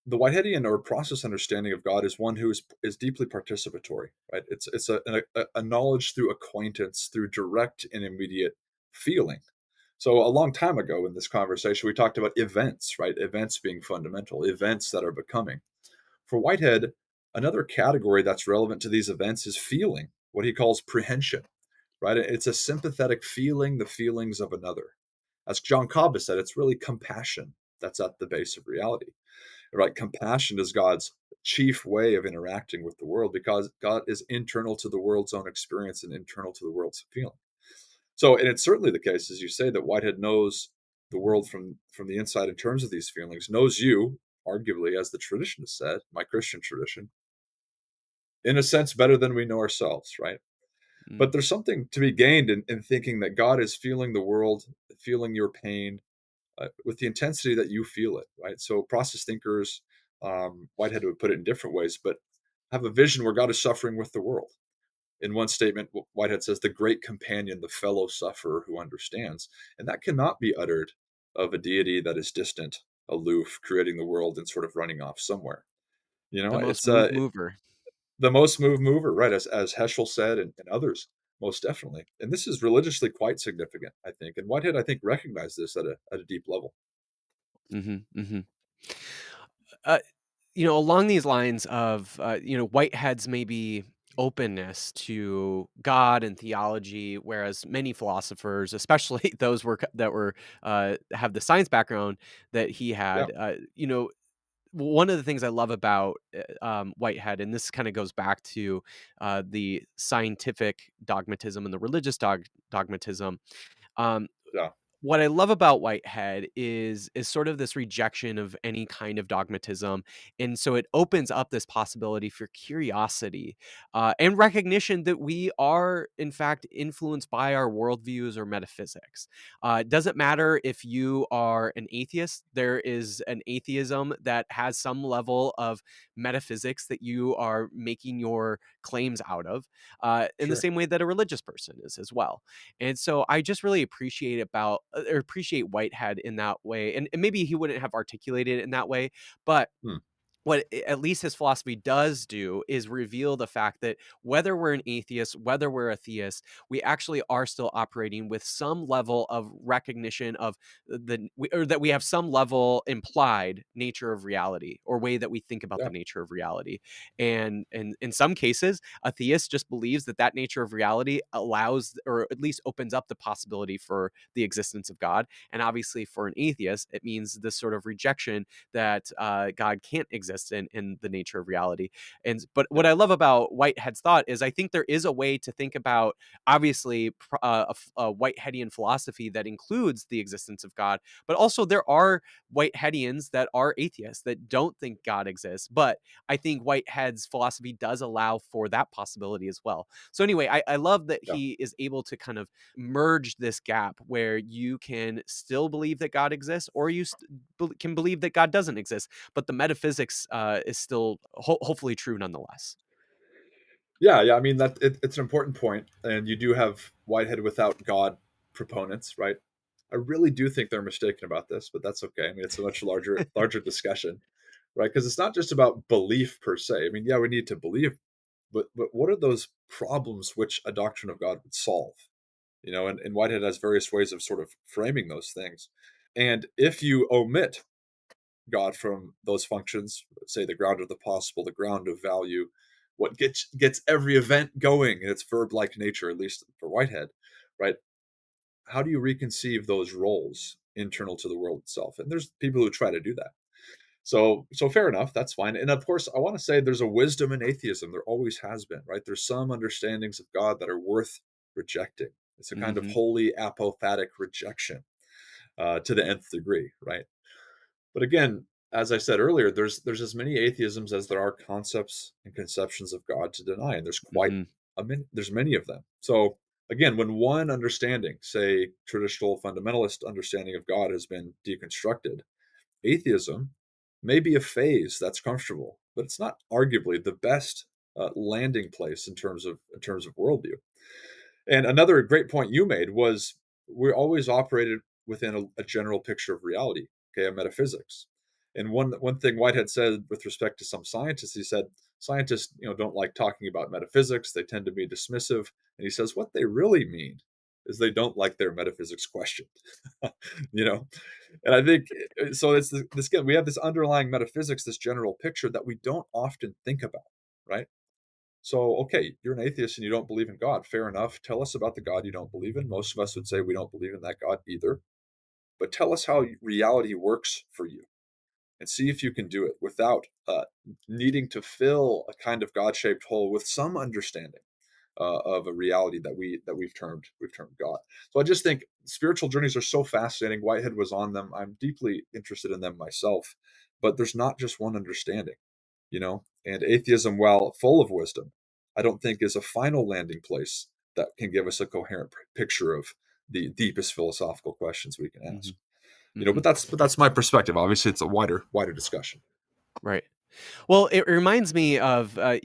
the Whiteheadian or process understanding of God is one who is deeply participatory, right? It's a knowledge through acquaintance, through direct and immediate feeling. So a long time ago in this conversation, we talked about events, right? Events being fundamental, events that are becoming. For Whitehead, another category that's relevant to these events is feeling, what he calls prehension, right? It's a sympathetic feeling the feelings of another. As John Cobb said, it's really compassion that's at the base of reality, right? Compassion is God's chief way of interacting with the world because God is internal to the world's own experience and internal to the world's feeling. So, and it's certainly the case, as you say, that Whitehead knows the world from the inside in terms of these feelings, knows you, arguably, as the tradition has said, my Christian tradition, in a sense better than we know ourselves, right? Mm. But there's something to be gained in thinking that God is feeling the world, feeling your pain, with the intensity that you feel it, right? So process thinkers, Whitehead would put it in different ways, but have a vision where God is suffering with the world. In one statement, Whitehead says, the great companion, the fellow sufferer who understands. And that cannot be uttered of a deity that is distant, aloof, creating the world and sort of running off somewhere. You know, The most it's mover. the most moved mover, right? As Heschel said, and others, most definitely. And this is religiously quite significant, I think. And Whitehead, I think, recognized this at a deep level. Mhm, mhm. Uh, along these lines of, Whitehead's maybe openness to God and theology, whereas many philosophers, especially those that were have the science background that he Yeah, had, one of the things I love about Whitehead, and this kind of goes back to the scientific dogmatism and the religious dogmatism. Um, yeah, what I love about Whitehead is sort of this rejection of any kind of dogmatism, and so it opens up this possibility for curiosity, and recognition that we are, in fact, influenced by our worldviews or metaphysics. It doesn't matter if you are an atheist, there is an atheism that has some level of metaphysics that you are making your claims out of, in the sure. same way that a religious person is as well. And so I just really appreciate Whitehead in that way. And maybe he wouldn't have articulated it in that way, but Hmm. what at least his philosophy does do is reveal the fact that whether we're an atheist, whether we're a theist, we actually are still operating with some level of recognition of or that we have some level implied nature of reality or way that we think about the Yeah, nature of reality. And in some cases, a theist just believes that that nature of reality allows or at least opens up the possibility for the existence of God. And obviously, for an atheist, it means this sort of rejection that God can't exist in the nature of reality. And but what yeah, I love about Whitehead's thought is I think there is a way to think about obviously a Whiteheadian philosophy that includes the existence of God, but also there are Whiteheadians that are atheists that don't think God exists. But I think Whitehead's philosophy does allow for that possibility as well. So anyway, I love that yeah. he is able to kind of merge this gap where you can still believe that God exists, or can believe that God doesn't exist, but the metaphysics is still hopefully true nonetheless. Yeah, yeah. I mean it's an important point, and you do have Whitehead without God proponents, right? I really do think they're mistaken about this, but that's okay. I mean, it's a much larger discussion, right? Because it's not just about belief per se. I mean, yeah, we need to believe, but what are those problems which a doctrine of God would solve? And Whitehead has various ways of sort of framing those things. And if you omit God from those functions, say the ground of the possible, the ground of value, what gets every event going in its verb-like nature, at least for Whitehead, right? How do you reconceive those roles internal to the world itself? And there's people who try to do that. So fair enough, that's fine. And of course, I want to say there's a wisdom in atheism. There always has been, right? There's some understandings of God that are worth rejecting. It's a kind of Hmm. holy apophatic rejection to the nth degree, right? But again, as I said earlier, there's as many atheisms as there are concepts and conceptions of God to deny, and there's quite Hmm. there's many of them. So again, when one understanding, say traditional fundamentalist understanding of God, has been deconstructed, atheism may be a phase that's comfortable, but it's not arguably the best landing place in terms of worldview. And another great point you made was we're always operated within a general picture of reality, okay, a metaphysics. And one thing Whitehead said with respect to some scientists, he said scientists, don't like talking about metaphysics. They tend to be dismissive. And he says what they really mean is they don't like their metaphysics questioned. you know, and I think so. It's this again. We have this underlying metaphysics, this general picture that we don't often think about, right? So, okay, you're an atheist and you don't believe in God. Fair enough. Tell us about the God you don't believe in. Most of us would say we don't believe in that God either. But tell us how reality works for you and see if you can do it without needing to fill a kind of God shaped hole with some understanding of a reality that we've termed God. So I just think spiritual journeys are so fascinating. Whitehead was on them. I'm deeply interested in them myself, but there's not just one understanding, And atheism, while full of wisdom, I don't think is a final landing place that can give us a coherent picture of the deepest philosophical questions we can ask. Mhm. But Mhm. that's my perspective. Obviously, it's a wider discussion. Right. Well, it reminds me of, a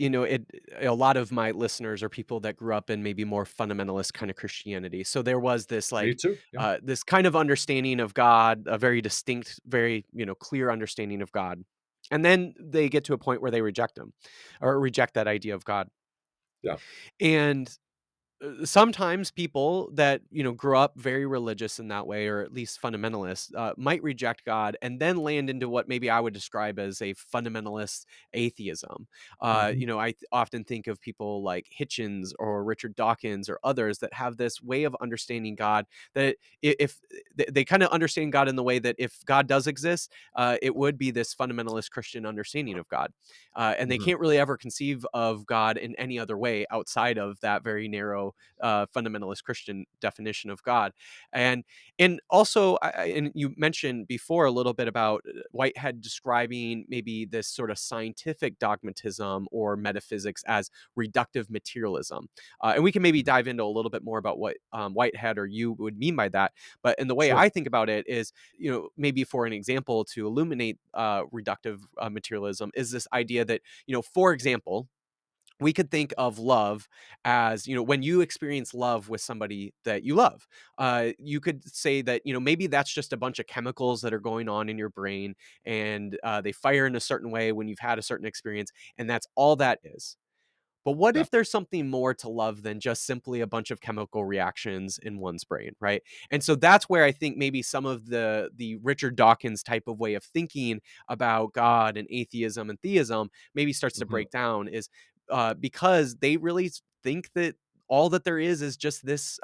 lot of my listeners are people that grew up in maybe more fundamentalist kind of Christianity. So there was this Me like, too. Yeah. this kind of understanding of God, a very distinct, very, clear understanding of God. And then they get to a point where they reject him or reject that idea of God. Yeah. And sometimes people that grew up very religious in that way, or at least fundamentalist, might reject God and then land into what maybe I would describe as a fundamentalist atheism. Hmm. I often think of people like Hitchens or Richard Dawkins or others that have this way of understanding God that if they kind of understand God in the way that if God does exist, it would be this fundamentalist Christian understanding of God, and they Hmm. can't really ever conceive of God in any other way outside of that very narrow fundamentalist Christian definition of God. And also, and you mentioned before a little bit about Whitehead describing maybe this sort of scientific dogmatism or metaphysics as reductive materialism. And we can maybe Hmm. dive into a little bit more about what Whitehead or you would mean by that. But in the way Sure. I think about it is, maybe for an example to illuminate reductive materialism is this idea that, for example, we could think of love as, when you experience love with somebody that you love, you could say that, maybe that's just a bunch of chemicals that are going on in your brain, and they fire in a certain way when you've had a certain experience, and that's all that is. But what Yeah. if there's something more to love than just simply a bunch of chemical reactions in one's brain, right? And so that's where I think maybe some of the Richard Dawkins type of way of thinking about God and atheism and theism maybe starts to Hmm. break down, is because they really think that all that there is just this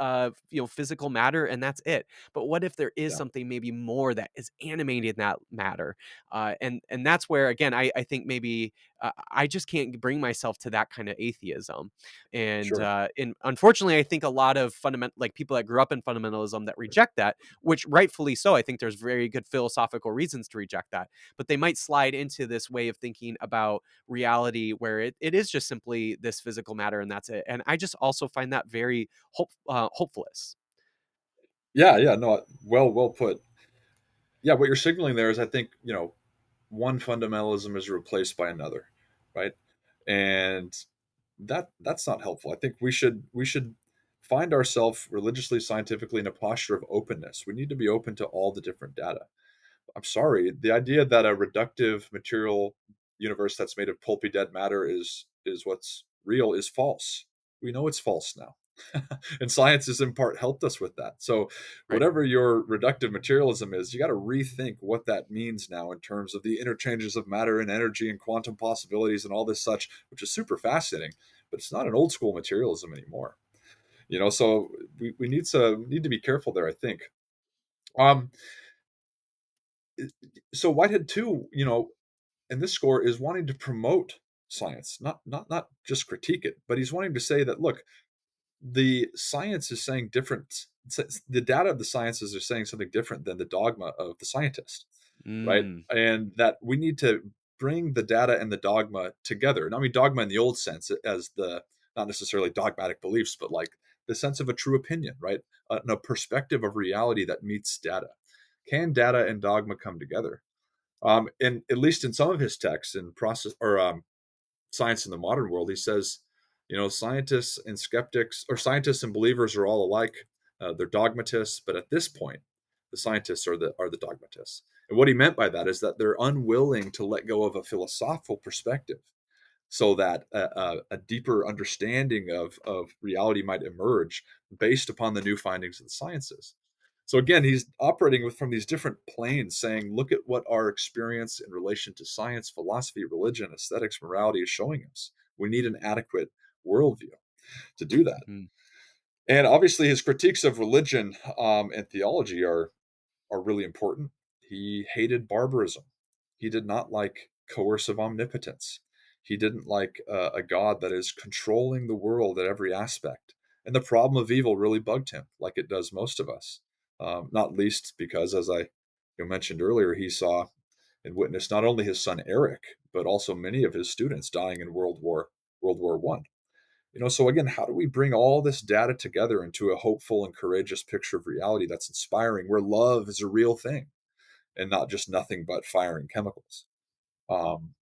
physical matter, and that's it. But what if there is Yeah. something maybe more that is animating that matter? And that's where, again, I think maybe I just can't bring myself to that kind of atheism. Sure. And unfortunately, I think a lot of like people that grew up in fundamentalism that reject that, which rightfully so, I think there's very good philosophical reasons to reject that, but they might slide into this way of thinking about reality where it is just simply this physical matter and that's it. And I just also find that very hopeless. Yeah. Yeah. No. Well put. Yeah. What you're signaling there is, I think, one fundamentalism is replaced by another, right? And that's not helpful. I think we should find ourselves religiously, scientifically in a posture of openness. We need to be open to all the different data. I'm sorry, the idea that a reductive material universe that's made of pulpy dead matter is what's real is false. We know it's false now. And science has in part helped us with that. So Right. whatever your reductive materialism is, you got to rethink what that means now in terms of the interchanges of matter and energy and quantum possibilities and all this such, which is super fascinating, but it's not an old school materialism anymore. So we need to be careful there, I think. Um, so Whitehead too, and this score is wanting to promote science, not just critique it, but he's wanting to say that, look, the science is saying different. The data of the sciences are saying something different than the dogma of the scientist, right? Mm, And that we need to bring the data and the dogma together. And I mean dogma in the old sense, as the not necessarily dogmatic beliefs, but like the sense of a true opinion, right? And a perspective of reality that meets data. Can data and dogma come together? And at least in some of his texts in process or science in the modern world, he says, scientists and skeptics, or scientists and believers, are all alike. They're dogmatists, but at this point, the scientists are the dogmatists. And what he meant by that is that they're unwilling to let go of a philosophical perspective, so that a deeper understanding of reality might emerge based upon the new findings of the sciences. So again, he's operating from these different planes, saying, look at what our experience in relation to science, philosophy, religion, aesthetics, morality is showing us. We need an adequate worldview to do that. mhm, And obviously, his critiques of religion and theology are really important. He hated barbarism. He did not like coercive omnipotence. He didn't like a God that is controlling the world at every aspect. And the problem of evil really bugged him, like it does most of us. Not least because, as I mentioned earlier, he saw and witnessed not only his son Eric, but also many of his students dying in World War I. So again, how do we bring all this data together into a hopeful and courageous picture of reality that's inspiring, where love is a real thing and not just nothing but firing chemicals? Um,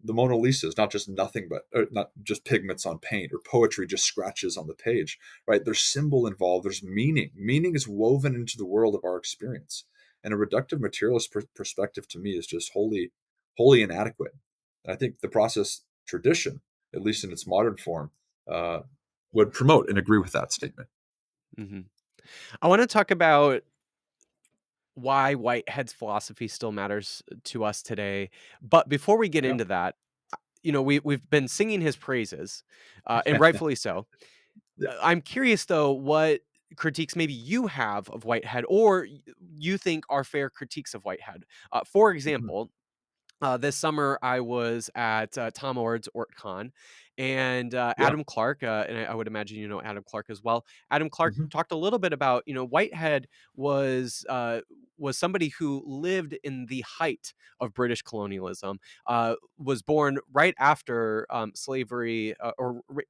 the Mona Lisa is not just nothing but not just pigments on paint or poetry, just scratches on the page, right? There's symbol involved. There's meaning. Meaning is woven into the world of our experience, and a reductive materialist perspective to me is just wholly inadequate. And I think the process tradition, at least in its modern form, uh, would promote and agree with that statement. Mhm. I wanna talk about why Whitehead's philosophy still matters to us today, but before we get Yeah. into that, we've been singing his praises, and rightfully so. Yeah. I'm curious though, what critiques maybe you have of Whitehead or you think are fair critiques of Whitehead. For Mhm. example, this summer, I was at Tom Ord's OrtCon, and Yeah. Adam Clark, and I would imagine you know Adam Clark as well. Adam Clark Mhm. talked a little bit about Whitehead was somebody who lived in the height of British colonialism, was born right after slavery,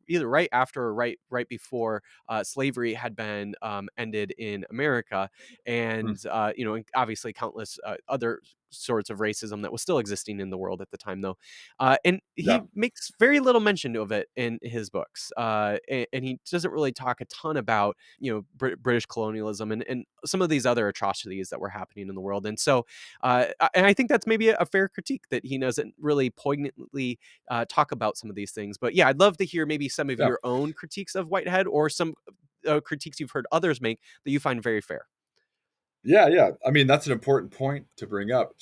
either right after or right before slavery had been ended in America, Mm. and and obviously countless other sorts of racism that was still existing in the world at the time, though. And Yeah. he makes very little mention of it in his books, and he doesn't really talk a ton about British colonialism and some of these other atrocities that were happening in the world. And so, and I think that's maybe a fair critique that he doesn't really poignantly talk about some of these things. But yeah, I'd love to hear maybe some of Yeah. your own critiques of Whitehead or some critiques you've heard others make that you find very fair. Yeah, yeah. I mean, that's an important point to bring up,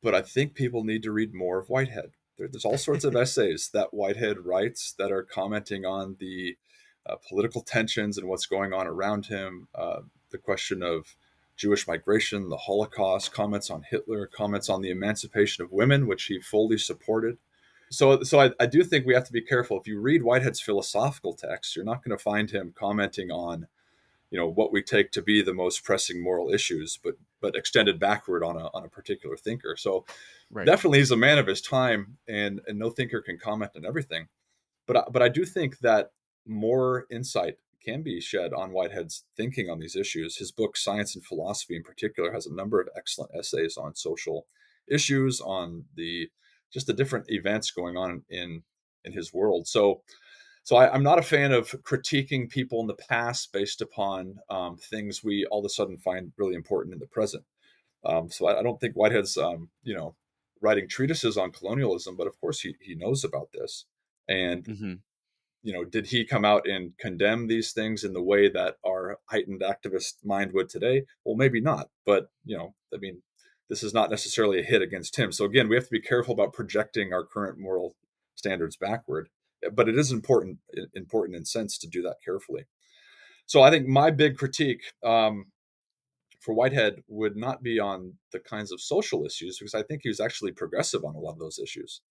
but I think people need to read more of Whitehead. There's all sorts of essays that Whitehead writes that are commenting on the political tensions and what's going on around him, the question of Jewish migration, the Holocaust, comments on Hitler, comments on the emancipation of women, which he fully supported. So I do think we have to be careful. If you read Whitehead's philosophical texts, you're not going to find him commenting on what we take to be the most pressing moral issues, but extended backward on a particular thinker. So Right. definitely he's a man of his time, and no thinker can comment on everything. But I do think that more insight can be shed on Whitehead's thinking on these issues. His book Science and Philosophy in particular has a number of excellent essays on social issues, on the different events going on in his world. So I'm not a fan of critiquing people in the past based upon things we all of a sudden find really important in the present. So I don't think Whitehead's writing treatises on colonialism, but of course he knows about this. And Hmm. did he come out and condemn these things in the way that our heightened activist mind would today? Well, maybe not. But I mean, this is not necessarily a hit against him. So again, we have to be careful about projecting our current moral standards backward. But it is important in sense to do that carefully. So I think my big critique for Whitehead would not be on the kinds of social issues, because I think he was actually progressive on a lot of those issues.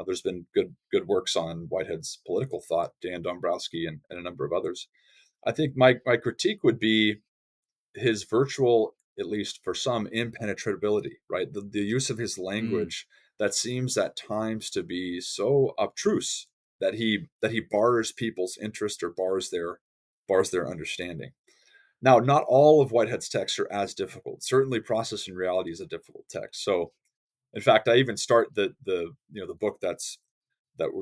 There's been good works on Whitehead's political thought, Dan Dombrowski and a number of others. I think my critique would be his virtual, at least for some, impenetrability, right? The use of his Mm. language that seems at times to be so obtruse that he bars people's interest or bars their understanding. Now, not all of Whitehead's texts are as difficult. Certainly, Process and Reality is a difficult text. So, in fact, I even start the book that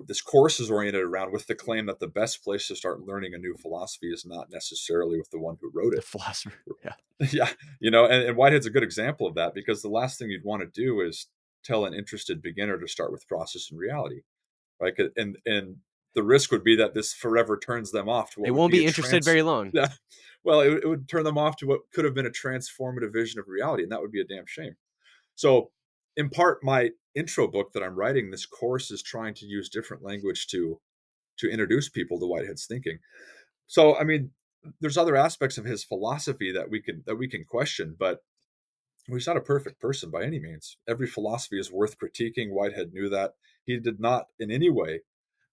this course is oriented around with the claim that the best place to start learning a new philosophy is not necessarily with the one who wrote The it. philosopher. Yeah. Yeah, and Whitehead's a good example of that, because the last thing you'd want to do is tell an interested beginner to start with Process and Reality, right? And the risk would be that this forever turns them off to They what would won't be a be interested very long. yeah, well, it would turn them off to what could have been a transformative vision of reality, and that would be a damn shame. So, in part, my intro book that I'm writing, this course is trying to use different language to introduce people to Whitehead's thinking. So, I mean, there's other aspects of his philosophy that we can question, but Well, he's not a perfect person by any means. Every philosophy is worth critiquing. Whitehead knew that. He did not in any way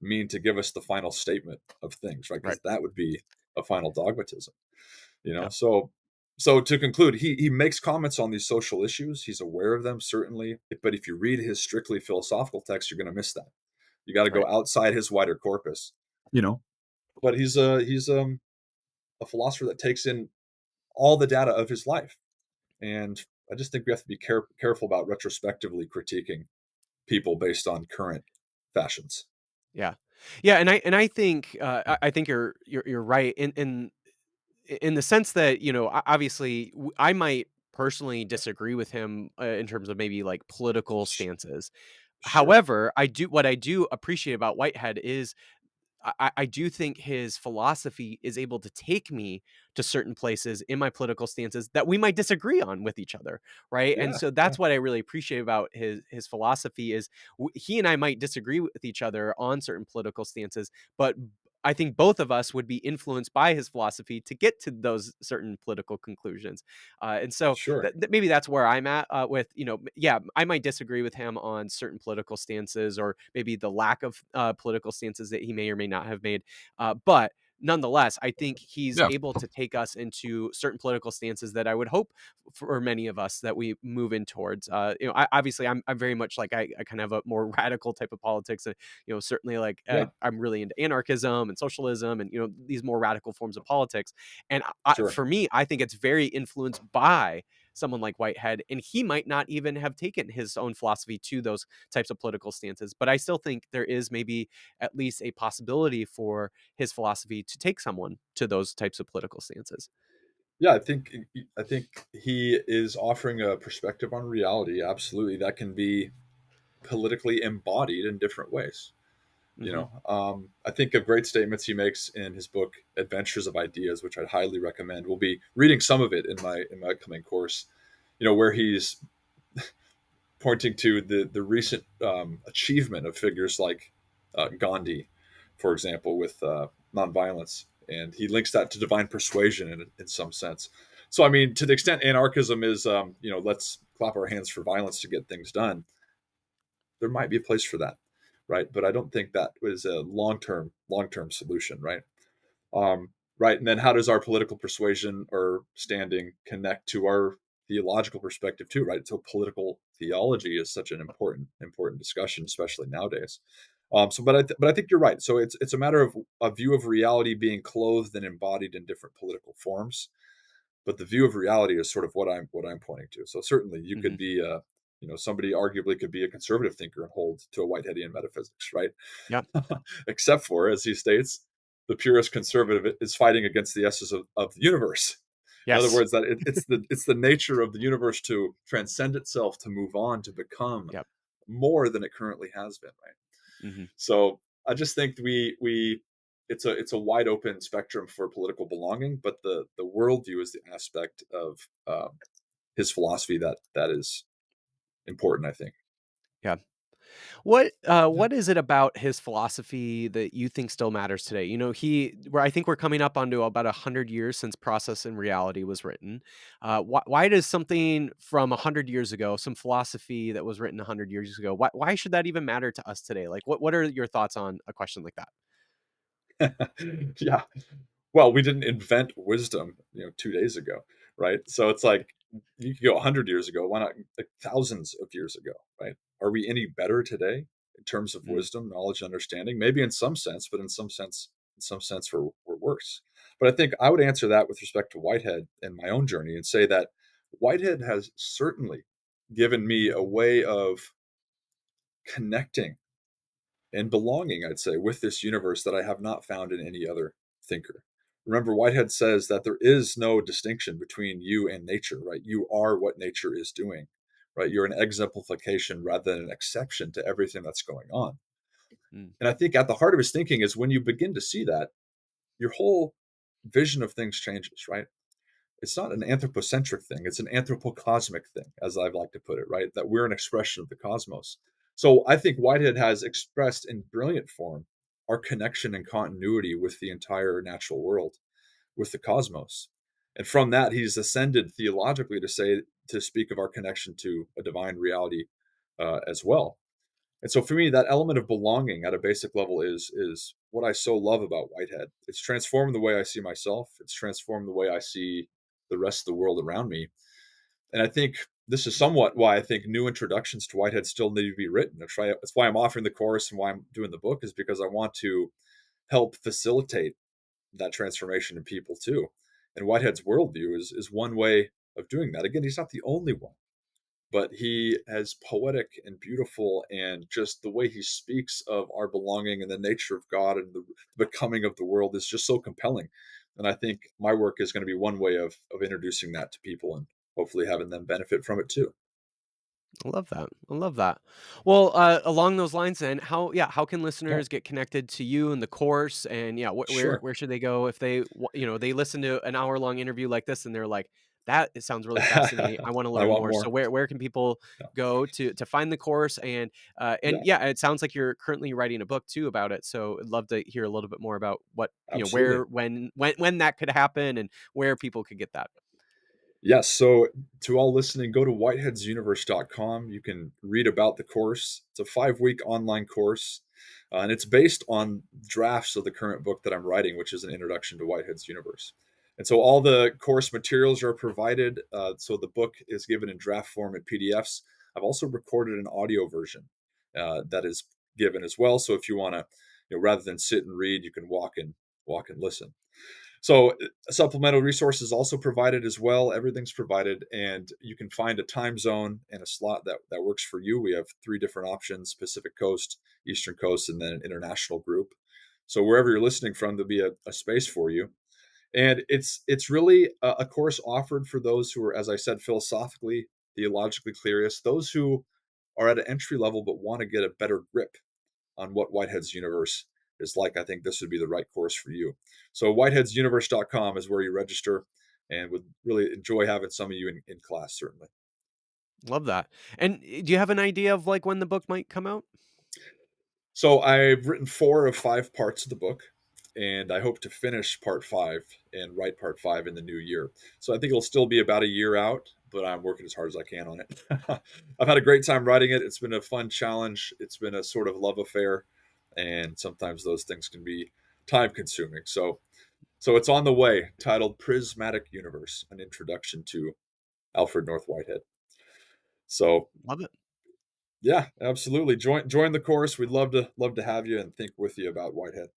mean to give us the final statement of things, right? Right. Because that would be a final dogmatism, you know. Yeah. So to conclude, he makes comments on these social issues. He's aware of them, certainly. But if you read his strictly philosophical text, you're going to miss that. You got to go Right. outside his wider corpus, you know. But he's a philosopher that takes in all the data of his life, and I just think we have to be careful about retrospectively critiquing people based on current fashions. Yeah. Yeah, and I think, I think you're right in the sense that, obviously, I might personally disagree with him, in terms of maybe, like, political Sh- stances. Sure. However, I do appreciate about Whitehead is I do think his philosophy is able to take me to certain places in my political stances that we might disagree on with each other, right? And Yeah. so Yeah. that's what I really appreciate about his philosophy is he and I might disagree with each other on certain political stances, but I think both of us would be influenced by his philosophy to get to those certain political conclusions. And so Sure. maybe that's where I'm at with, yeah, I might disagree with him on certain political stances or maybe the lack of political stances that he may or may not have made. But nonetheless, I think he's Yeah. able to take us into certain political stances that I would hope for many of us that we move in towards. Obviously, I'm very much like I kind of have a more radical type of politics. Certainly like Yeah. I'm really into anarchism and socialism and these more radical forms of politics. And Sure. for me, I think it's very influenced by someone like Whitehead, and he might not even have taken his own philosophy to those types of political stances. But I still think there is maybe at least a possibility for his philosophy to take someone to those types of political stances. Yeah. I think he is offering a perspective on reality. Absolutely, that can be politically embodied in different ways. Hmm. I think of great statements he makes in his book Adventures of Ideas, which I'd highly recommend. We'll be reading some of it in my upcoming course. Where he's pointing to the recent achievement of figures like Gandhi, for example, with nonviolence, and he links that to divine persuasion in some sense. So, I mean, to the extent anarchism is, let's clap our hands for violence to get things done, there might be a place for that, right? But I don't think that was a long term solution, right? Um, right. And then how does our political persuasion or standing connect to our theological perspective too, right? So political theology is such an important discussion, especially nowadays. But I think you're right. So it's a matter of a view of reality being clothed and embodied in different political forms. But the view of reality is sort of what I'm pointing to. So certainly you Hmm. could be somebody arguably could be a conservative thinker and hold to a Whiteheadian metaphysics, right? Yeah. Except for, as he states, the purest conservative is fighting against the essence of the universe. In other Yes. words, that it's the nature of the universe to transcend itself, to move on, to become Yep. more than it currently has been. Right. Hmm. So I just think we it's a wide open spectrum for political belonging, but the worldview is the aspect of his philosophy that is important. I think. Yeah. What Yeah. is it about his philosophy that you think still matters today? Where I think we're coming up onto about 100 years since Process and Reality was written. Why does something from 100 years ago, some philosophy that was written 100 years ago, why should that even matter to us today? Like, what are your thoughts on a question like that? Yeah. Well, we didn't invent wisdom, 2 days ago, right? So it's like you could go 100 years ago. Why not like thousands of years ago, right? Are we any better today in terms of Mm, wisdom, knowledge, understanding? Maybe in some sense, but in some sense, we're worse. But I think I would answer that with respect to Whitehead and my own journey and say that Whitehead has certainly given me a way of connecting and belonging, I'd say, with this universe that I have not found in any other thinker. Remember, Whitehead says that there is no distinction between you and nature, right? You are what nature is doing, right? You're an exemplification rather than an exception to everything that's going on. mm, And I think at the heart of his thinking is when you begin to see that, your whole vision of things changes, right? It's not an anthropocentric thing, it's an anthropocosmic thing, as I've like to put it, right? That we're an expression of the cosmos. So I think Whitehead has expressed in brilliant form our connection and continuity with the entire natural world, with the cosmos. And from that, he's ascended theologically to speak of our connection to a divine reality as well. And so for me, that element of belonging at a basic level is what I so love about Whitehead. It's transformed the way I see myself. It's transformed the way I see the rest of the world around me. And I think this is somewhat why I think new introductions to Whitehead still need to be written. That's why I'm offering the course and why I'm doing the book, is because I want to help facilitate that transformation in people too. And Whitehead's worldview is one way of doing that. Again, he's not the only one, but he is poetic and beautiful, and just the way he speaks of our belonging and the nature of God and the becoming of the world is just so compelling. And I think my work is going to be one way of introducing that to people and hopefully having them benefit from it too. I love that. I love that. Well, along those lines, then, how can Yeah, listeners get connected to you and the course? And yeah, sure. where should they go if they listen to an hour long interview like this and they're like, that it sounds really fascinating. I want to I learn want more. So more. where can people Yeah, go to find the course? And yeah, yeah, it sounds like you're currently writing a book too about it. So I'd love to hear a little bit more about what absolutely. where when that could happen and where people could get that. Yes. So, to all listening, go to whiteheadsuniverse.com. You can read about the course. It's a 5-week online course, and it's based on drafts of the current book that I'm writing, which is an introduction to Whitehead's universe. And so, all the course materials are provided. So, the book is given in draft form and PDFs. I've also recorded an audio version that is given as well. So, if you want to, rather than sit and read, you can walk and listen. So supplemental resources also provided as well. Everything's provided, and you can find a time zone and a slot that works for you. We have 3 different options: Pacific Coast, Eastern Coast, and then an international group. So wherever you're listening from, there'll be a space for you. And it's really a course offered for those who are, as I said, philosophically, theologically curious, those who are at an entry level but want to get a better grip on what Whitehead's universe is like. I think this would be the right course for you. So whiteheadsuniverse.com is where you register, and would really enjoy having some of you in class, certainly. Love that. And do you have an idea of like when the book might come out? So I've written 4 of 5 parts of the book, and I hope to finish part 5 and write part 5 in the new year. So I think it'll still be about a year out, but I'm working as hard as I can on it. I've had a great time writing it. It's been a fun challenge. It's been a sort of love affair, and sometimes those things can be time consuming. So it's on the way, titled Prismatic Universe: An Introduction to Alfred North Whitehead. So Love it. yeah, absolutely. Join the course. We'd love to have you and think with you about Whitehead.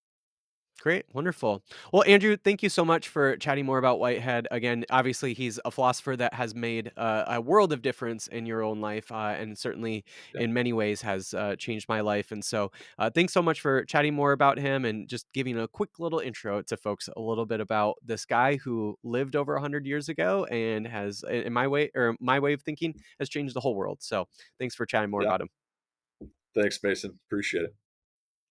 Great, wonderful. Well, Andrew, thank you so much for chatting more about Whitehead. Again, obviously, he's a philosopher that has made a world of difference in your own life, and certainly Yeah, in many ways has changed my life. And so, thanks so much for chatting more about him and just giving a quick little intro to folks a little bit about this guy who lived over 100 years ago and has, in my way of thinking, has changed the whole world. So, thanks for chatting more yeah. about him. Thanks, Mason. Appreciate it.